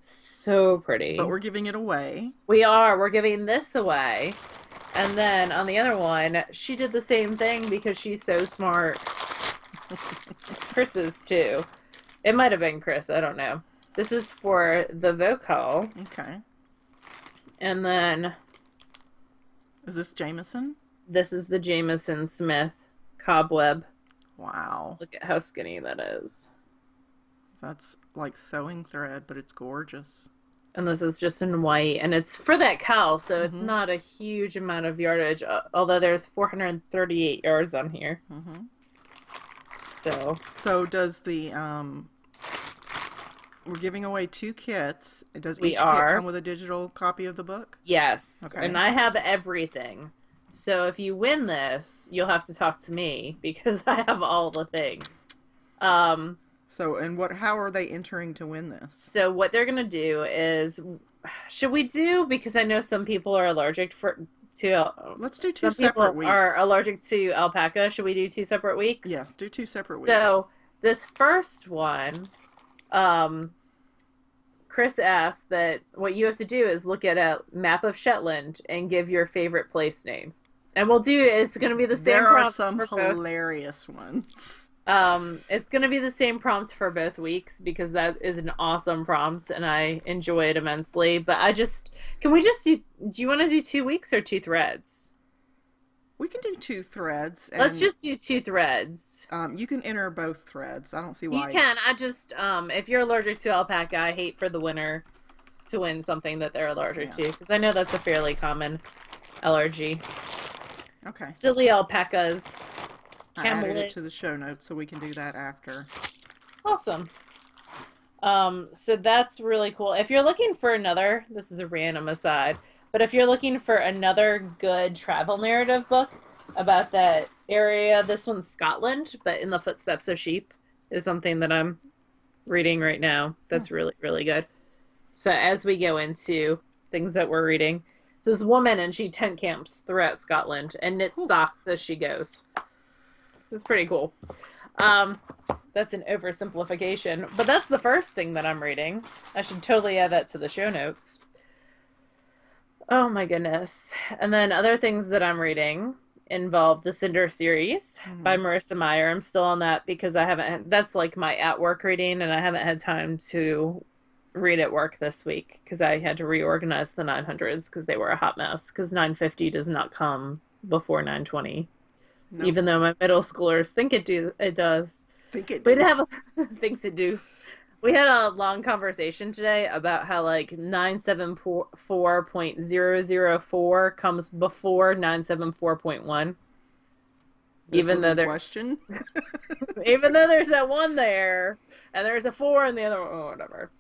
A: So
B: But
A: pretty.
B: we're giving it away.
A: We are. We're giving this away. And then on the other one, she did the same thing because she's so smart. Chris's too. It might have been Chris. I don't know. This is for the vocal.
B: Okay.
A: And then
B: Is this Jameson?
A: this is the Jameson Smith cobweb.
B: Wow.
A: Look at how skinny that is.
B: That's like sewing thread, but it's gorgeous.
A: And this is just in white. And it's for that cow, so it's
B: Hmm.
A: not a huge amount of yardage, although there's 438 yards on here.
B: Hmm.
A: So,
B: So does the we're giving away two kits. Does
A: we
B: each kit
A: are.
B: come with a digital copy of the book?
A: Yes.
B: Okay.
A: And I have everything. So if you win this, you'll have to talk to me because I have all the things. Um,
B: So, and what? How are they entering to win this?
A: so what they're gonna do is, should we do, because I know some people are allergic to
B: Let's do two
A: some
B: separate
A: people are
B: weeks.
A: allergic to alpaca. Should we do 2 separate weeks?
B: Yes, do two separate weeks.
A: So this first one, um, Chris asked that what you have to do is look at a map of Shetland and give your favorite place name. And we'll do, it's going to be the same
B: There are
A: prompt
B: some
A: for both.
B: hilarious ones.
A: It's going to be the same prompt for both weeks because that is an awesome prompt and I enjoy it immensely. But can we just do you want to do 2 weeks or 2 threads?
B: We can do two threads, and
A: Let's just do 2 threads.
B: you can enter both threads. I don't see
A: You
B: why.
A: can. I just, if you're allergic to alpaca, I hate for the winner to win something that they're allergic
B: Yeah.
A: to because I know that's a fairly common allergy.
B: Okay.
A: Silly alpacas,
B: I added it to the
A: camelids.
B: show notes so we can do that after.
A: Awesome. So that's really cool. If you're looking for another, this is a random aside, but if you're looking for another good travel narrative book about that area, this one's Scotland, but in the footsteps of sheep is something that I'm reading right now.
B: Hmm.
A: That's really, really good. So as we go into things that we're reading, It's this woman, and she tent camps throughout Scotland and knits
B: Whew.
A: socks as she goes. This is pretty cool. Um, that's an oversimplification, but that's the first thing that I'm reading. I should totally add that to the show notes. Oh my goodness. And then other things that I'm reading involve the Cinder series by
B: Hmm.
A: Marissa Meyer. I'm still on that because I haven't, that's like my at work reading, and I haven't had time to read at work this week because I had to reorganize the 900s because they were a hot mess because 950 does not come before 920,
B: Nope.
A: even though my middle schoolers think it does.
B: Think it
A: We'd
B: do.
A: have thinks it do. We had a long conversation today about how like 974.004 comes before 974.1,
B: This
A: even
B: was
A: though
B: in
A: there's
B: question.
A: even though there's that one there and there's a 4 in the other one, oh, whatever.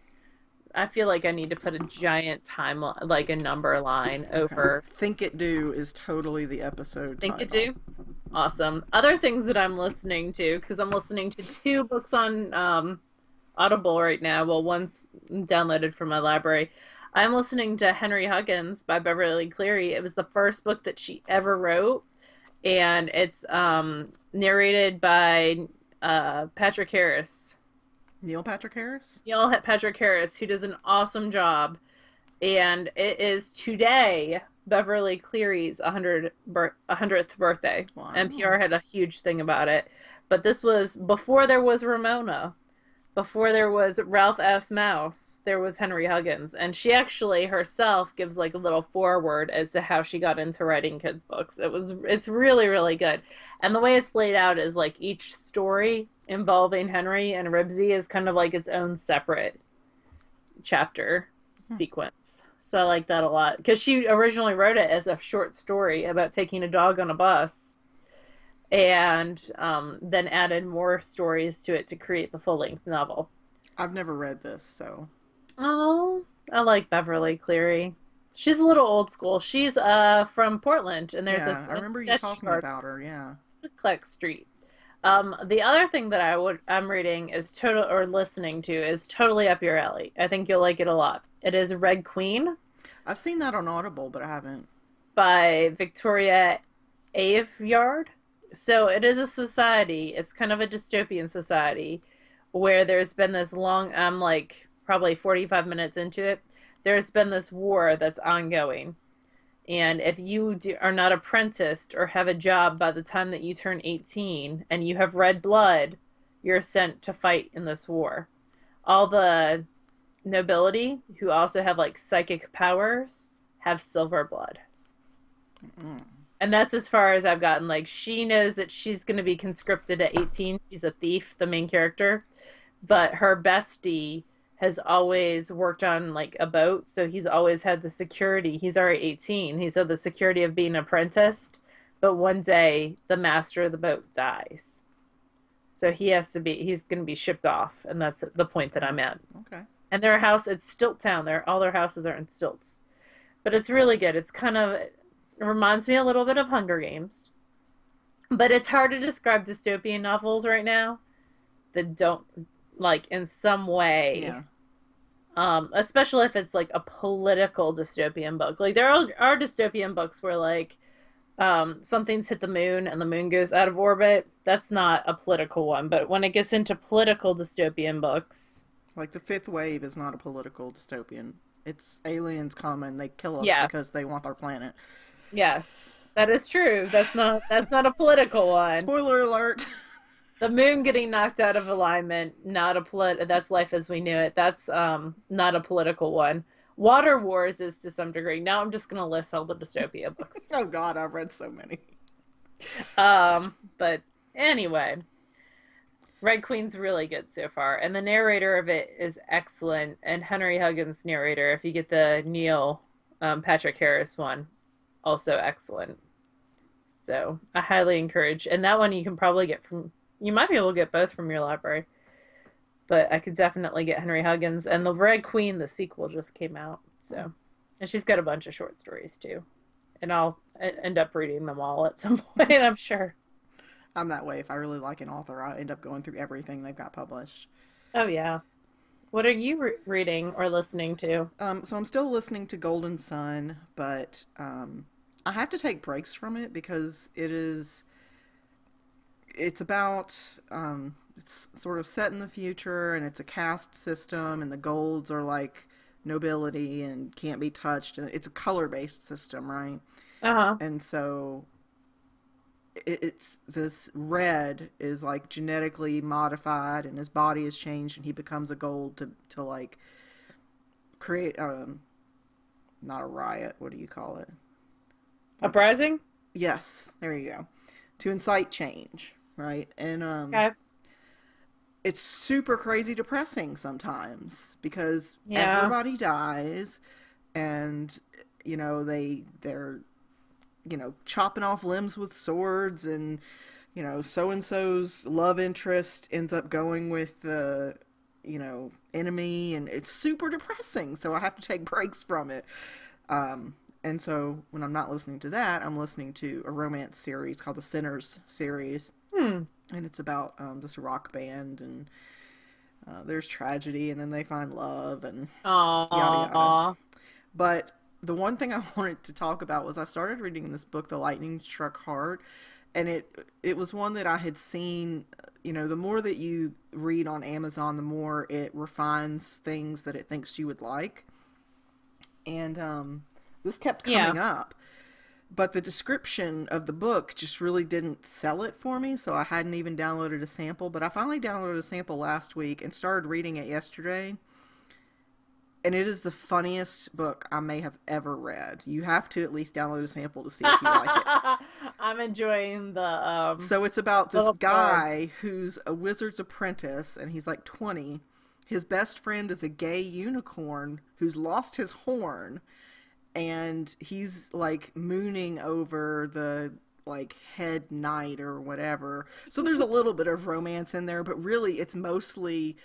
A: I feel like I need to put a giant time like a number line
B: Okay.
A: over
B: Think it do is totally the episode
A: think it
B: title.
A: do. Awesome. Other things that I'm listening to because I'm listening to two books on Audible right now. Well, one's downloaded from my library. I'm listening to Henry Huggins by Beverly Cleary. It was the first book that she ever wrote, and it's narrated by Patrick Harris.
B: Neil Patrick Harris?
A: Neil Patrick Harris, who does an awesome job. And it is today Beverly Cleary's 100th birthday.
B: Wow.
A: NPR had a huge thing about it. But this was before there was Ramona. Before there was Ralph S. Mouse, there was Henry Huggins. And she actually herself gives like a little foreword as to how she got into writing kids' books. It's really, really good. And the way it's laid out is like each story involving Henry and Ribsy is kind of like its own separate chapter
B: Hmm.
A: sequence. So I like that a lot. Because she originally wrote it as a short story about taking a dog on a bus and then added more stories to it to create the full length novel.
B: I've never read this, so.
A: Oh, I like Beverly Cleary. She's a little old school. She's from Portland, and there's a
B: Yeah, I remember you
A: sketchy
B: talking
A: art
B: about her, yeah.
A: Clark Street. The other thing that I'm reading is total or listening to is totally up your alley. I think you'll like it a lot. It is Red Queen
B: I've seen that on Audible, but I haven't.
A: by Victoria Aveyard. So it is a society. It's kind of a dystopian society where there's been this long. I'm like probably 45 minutes into it. There's been this war that's ongoing, and if you are not apprenticed or have a job by the time that you turn 18 and you have red blood, you're sent to fight in this war. All the nobility, who also have like psychic powers, have silver blood.
B: Mm.
A: And that's as far as I've gotten. Like, she knows that she's going to be conscripted at 18. She's a thief, the main character. But her bestie has always worked on like a boat, so he's always had the security. He's already 18. He's had the security of being apprenticed, but one day the master of the boat dies. So he's going to be shipped off, and that's the point that
B: Oh,
A: I'm at.
B: okay.
A: And their house, it's Stilt Town. All their houses are in stilts. But it's really good. It reminds me a little bit of Hunger Games. But it's hard to describe dystopian novels right now that don't like in some way,
B: Yeah.
A: especially if it's like a political dystopian book. Like are dystopian books where like something's hit the moon and the moon goes out of orbit. That's not a political one. But when it gets into political dystopian books,
B: Like the fifth wave is not a political dystopian. It's aliens come and they kill us because
A: yes,
B: they want our planet.
A: yes, that is true. That's not a political one.
B: Spoiler alert.
A: The moon getting knocked out of alignment, not a that's life as we knew it. That's not a political one. Water Wars is to some degree. Now I'm just gonna list all the dystopia books.
B: Oh god, I've read so many.
A: But anyway, Red Queen's really good so far, and the narrator of it is excellent. And Henry Huggins' narrator, if you get the Neil Patrick Harris one, also excellent. So I highly encourage. And that one you can probably get from. You might be able to get both from your library, but I could definitely get Henry Huggins. And the Red Queen, the sequel just came out. So, and she's got a bunch of short stories too. And I'll end up reading them all at some point, I'm sure.
B: I'm that way. If I really like an author, I end up going through everything they've got published.
A: Oh yeah. What are you reading or listening to?
B: So I'm still listening to Golden Sun, but I have to take breaks from it because it's about it's sort of set in the future, and it's a caste system, and the golds are like nobility and can't be touched, and it's a color based system, right?
A: Uh-huh.
B: And so it's this red is like genetically modified, and his body is changed, and he becomes a gold to like create not a riot, what do you call it?
A: Uprising?
B: Yes, there you go. To incite change, right? And
A: Okay.
B: it's super crazy depressing sometimes because
A: Yeah.
B: everybody dies, and they're chopping off limbs with swords, and so and so's love interest ends up going with the enemy, and it's super depressing, so I have to take breaks from it. And so when I'm not listening to that, I'm listening to a romance series called the Sinners series,
A: Hmm.
B: and it's about this rock band, and there's tragedy, and then they find love, and yada yada.
A: Aw.
B: But the one thing I wanted to talk about was I started reading this book, The Lightning Struck Hard, and it was one that I had seen. The more that you read on Amazon, the more it refines things that it thinks you would like. And this kept
A: Yeah.
B: coming up, but the description of the book just really didn't sell it for me, so I hadn't even downloaded a sample. But I finally downloaded a sample last week and started reading it yesterday, and it is the funniest book I may have ever read. You have to at least download a sample to see if you like it.
A: I'm enjoying the
B: So it's about this
A: little blurb.
B: guy who's a wizard's apprentice, and he's like 20. His best friend is a gay unicorn who's lost his horn, and he's like mooning over the like head knight or whatever. So there's a little bit of romance in there, but really it's mostly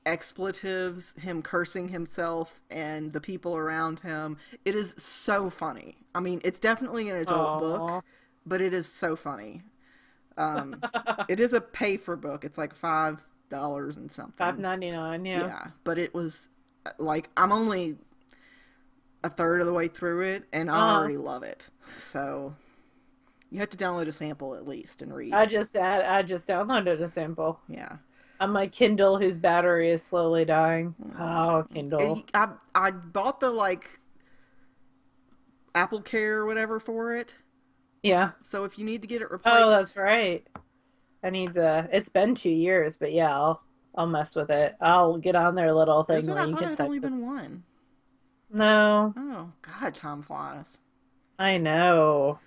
B: expletives, him cursing himself and the people around him. It is so funny. I mean, it's definitely an adult book,
A: Oh.
B: but it is so funny. Um, it is a pay for book. It's like $5 and something.
A: 5.99, yeah.
B: Yeah, but it was like I'm only a third of the way through it, and I
A: Uh-huh.
B: already love it. So you have to download a sample at least and read.
A: I just downloaded a sample
B: Yeah.
A: on my Kindle whose battery is slowly dying. Oh, Kindle.
B: I bought the like Apple Care or whatever for it.
A: Yeah.
B: So if you need to get it
A: Oh,
B: replaced,
A: that's right. I need to. It's been 2 years, but yeah, I'll mess with it. I'll get on their little
B: is
A: thing
B: it?
A: where
B: I
A: you
B: thought it
A: can
B: had only
A: text it.
B: been one.
A: No,
B: Oh God, time flies.
A: I know.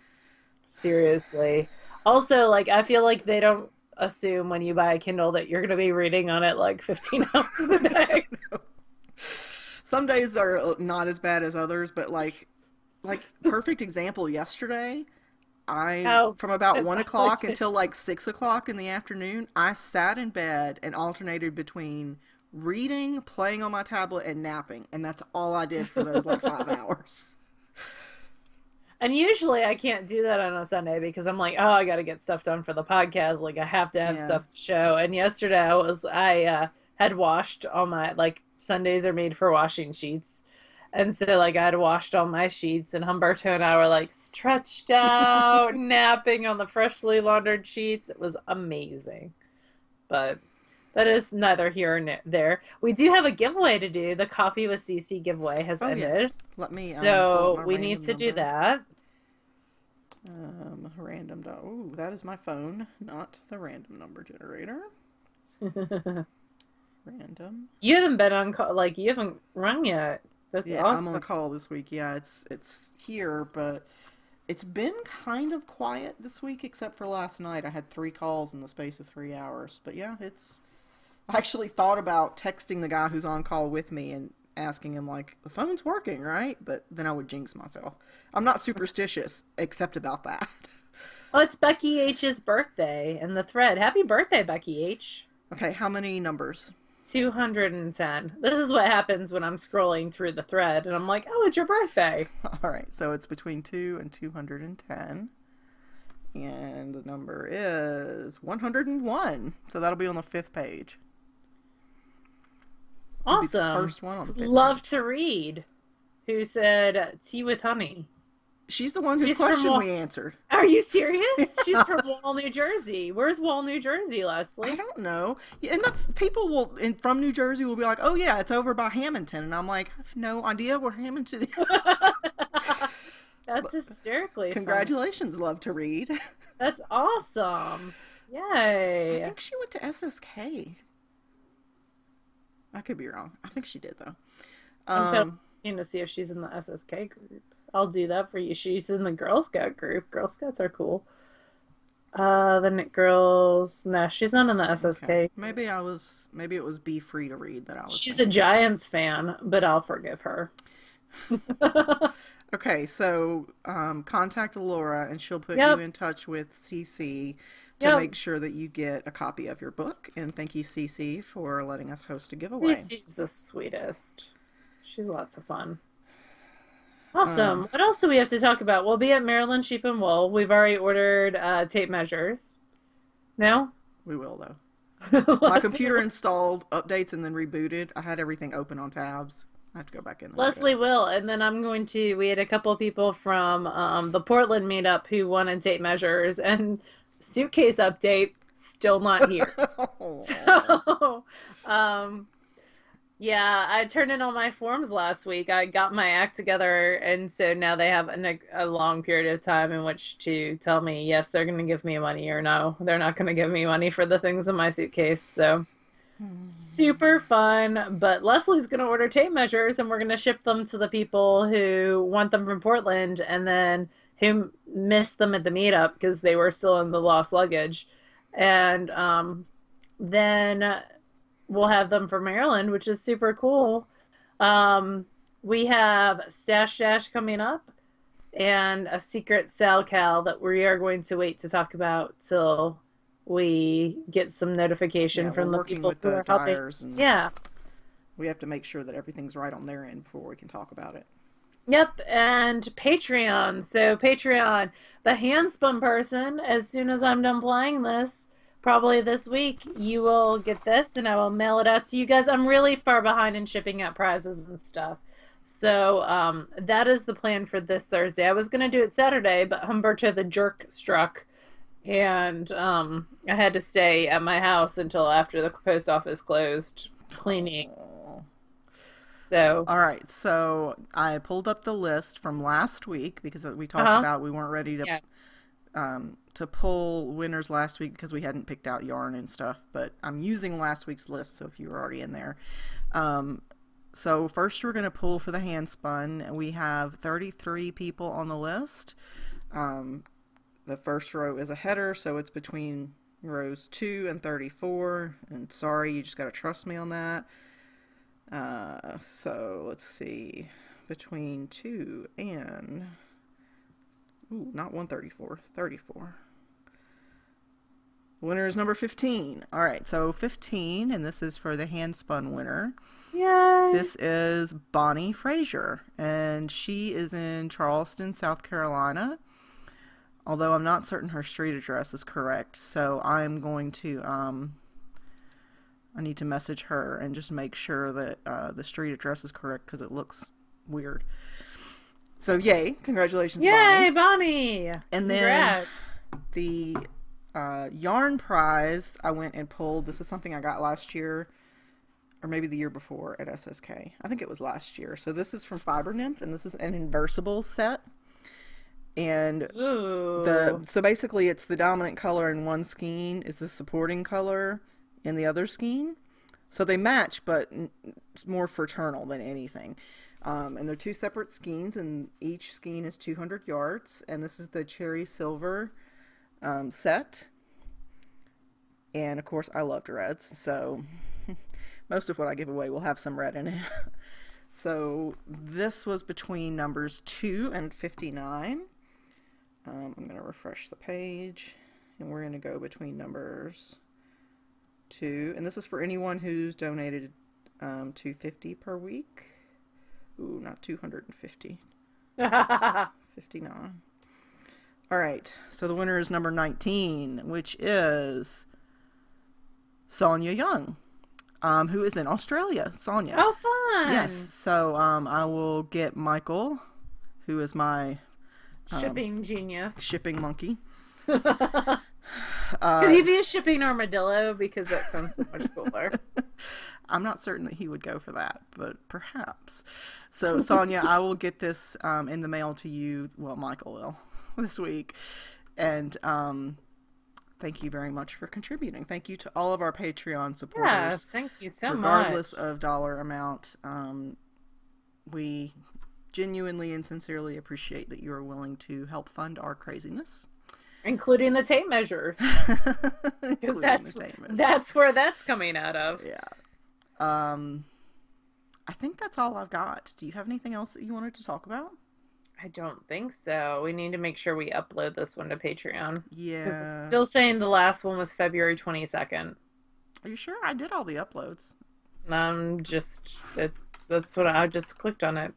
A: Seriously. Also, like I feel like they don't assume when you buy a Kindle that you're going to be reading on it like 15 hours a day.
B: Some days are not as bad as others, but like perfect example yesterday. I
A: Oh,
B: from about
A: it's
B: 1 o'clock
A: always
B: until like 6 o'clock in the afternoon, I sat in bed and alternated between reading, playing on my tablet, and napping, and that's all I did for those like 5 hours.
A: And usually I can't do that on a Sunday because I'm like, oh, I got to get stuff done for the podcast. Like I have to have
B: Yeah.
A: stuff to show. And yesterday I had washed all my like Sundays are made for washing sheets. And so like I had washed all my sheets and Humberto and I were like stretched out, napping on the freshly laundered sheets. It was amazing. But that is neither here nor there. We do have a giveaway to do. The Coffee with CC giveaway has
B: Oh
A: ended.
B: yes. Let me pull up
A: So
B: my
A: we need
B: random
A: to do
B: number.
A: that.
B: Random. Ooh, that is my phone, not the random number generator. Random.
A: You haven't been on call, like you haven't rung yet. That's
B: Yeah, I'm on
A: awesome.
B: call this week. Yeah, it's here, but it's been kind of quiet this week, except for last night. I had 3 calls in the space of 3 hours. But yeah, it's. I actually thought about texting the guy who's on call with me and asking him like, the phone's working, right? But then I would jinx myself. I'm not superstitious, except about that.
A: Oh, it's Becky H's birthday in the thread. Happy birthday, Becky H.
B: Okay, how many numbers?
A: 210. This is what happens when I'm scrolling through the thread and I'm like, oh, it's your birthday.
B: All right, so it's between 2 and 210. And the number is 101. So that'll be on the 5th page. You'll be the
A: Awesome.
B: first one on the fifth
A: Love
B: page.
A: to read. Who said tea with honey?
B: She's the one whose
A: She's from
B: question
A: Wall.
B: we answered.
A: Are you serious? She's from Wall, New Jersey. Where's Wall, New Jersey,
B: I
A: Leslie?
B: don't know. Yeah, and that's people will from New Jersey will be like, "Oh yeah, it's over by Hamilton," and I'm like, "I have no idea where Hamilton is."
A: That's hysterically funny.
B: Congratulations, love to read.
A: That's awesome.
B: I
A: Yay.
B: think she went to SSK. I could be wrong. I think she did though.
A: I'm totally
B: Um,
A: looking to see if she's in the SSK group. I'll do that for you. She's in the Girl Scout group. Girl Scouts are cool. The Knit Girls. No, she's not in the
B: okay.
A: SSK.
B: Maybe it was Be Free to Read that I was
A: She's a
B: thinking of.
A: Giants fan, but I'll forgive her.
B: Okay, so contact Laura and she'll put you
A: Yep.
B: in touch with CC to
A: Yep.
B: make sure that you get a copy of your book. And thank you, CC, for letting us host a giveaway.
A: Cece's the sweetest. She's lots of fun.
B: Uh,
A: Awesome. What else do we have to talk about? We'll be at Maryland Sheep and Wool. We've already ordered tape measures. No?
B: we will, though. My
A: Leslie,
B: computer installed updates and then rebooted. I had everything open on tabs. I have to go back in and look at it.
A: Leslie will. And then I'm going to, we had a couple of people from the Portland meetup who wanted tape measures, and suitcase update, still not here. So, yeah, I turned in all my forms last week. I got my act together, and so now they have a long period of time in which to tell me, yes, they're going to give me money, or no, they're not going to give me money for the things in my suitcase. So, super fun. But Leslie's going to order tape measures, and we're going to ship them to the people who want them from Portland, and then who missed them at the meetup because they were still in the lost luggage. And then we'll have them for Maryland, which is super cool. Um, we have Stash Dash coming up and a secret Sal Cal that we are going to wait to talk about till we get some
B: Yeah,
A: notification
B: we're
A: from the
B: working
A: people
B: with
A: who
B: the
A: are helping.
B: dyers, and
A: Yeah.
B: we have to make sure that everything's right on their end before we can talk about it.
A: Yep, and Patreon. So Patreon, the handspun person, as soon as I'm done playing this, probably this week, you will get this and I will mail it out to you guys. I'm really far behind in shipping out prizes and stuff. So that is the plan for this Thursday. I was going to do it Saturday, but Humberto the jerk struck, and I had to stay at my house until after the post office closed cleaning.
B: Oh.
A: So,
B: All right, so I pulled up the list from last week because we talked
A: uh-huh.
B: about we weren't ready
A: Yes.
B: to pull winners last week because we hadn't picked out yarn and stuff. But I'm using last week's list, so if you were already in there. So first we're going to pull for the hand spun. We have 33 people on the list. The first row is a header, so it's between rows 2 and 34. And sorry, you just got to trust me on that. So let's see, between 2 and, ooh, not 134, 34. Winner is number 15. All right, so 15, and this is for the hand spun winner.
A: Yay.
B: This is Bonnie Frazier, and she is in Charleston, South Carolina. Although I'm not certain her street address is correct, so I'm going to I need to message her and just make sure that the street address is correct because it looks weird. So yay, congratulations,
A: Yay,
B: Bonnie.
A: Bonnie!
B: And then
A: Congrats.
B: the yarn prize I went and pulled. This is something I got last year, or maybe the year before at SSK. I think it was last year. So this is from Fiber Nymph, and this is an inversible set. And
A: Ooh.
B: so basically it's the dominant color in one skein is the supporting color in the other skein. So they match, but it's more fraternal than anything. And they're two separate skeins, and each skein is 200 yards. And this is the Cherry Silver set. And of course, I loved reds, so most of what I give away will have some red in it. So this was between numbers 2 and 59. I'm going to refresh the page, and we're going to go between numbers 2, and this is for anyone who's donated $250 per week. Ooh, not 250. 59. All right, so the winner is number 19, which is Sonia Young. who is in Australia, Sonia.
A: Oh,
B: Yes,
A: fun!
B: so I will get Michael, who is my
A: Shipping genius.
B: shipping monkey.
A: Could he be a shipping armadillo? Because that sounds so much cooler.
B: I'm not certain that he would go for that, but perhaps. So, Sonia, I will get this in the mail to you. Well, Michael will this week. And thank you very much for contributing. Thank you to all of our Patreon supporters.
A: Yes, thank you so
B: regardless
A: much.
B: of dollar amount. We genuinely and sincerely appreciate that you are willing to help fund our craziness.
A: Including the tape measures. Because that's where that's coming out of.
B: Yeah. I think that's all I've got. Do you have anything else that you wanted to talk about?
A: I don't think so. We need to make sure we upload this one to Patreon.
B: Yeah.
A: Because it's still saying the last one was February 22nd.
B: Are you sure? I did all the uploads.
A: That's what I just clicked on it.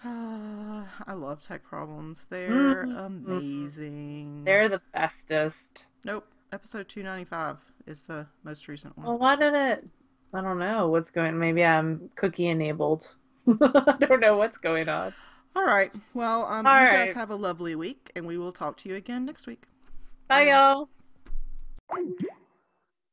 B: I love tech problems. They're amazing.
A: They're the bestest.
B: Nope. Episode 295 is the most recent one.
A: Well, why did it? I don't know what's going. Maybe I'm cookie enabled. I don't know what's going on.
B: All right. Well, you guys have a lovely week, and we will talk to you again next week.
A: Bye, y'all.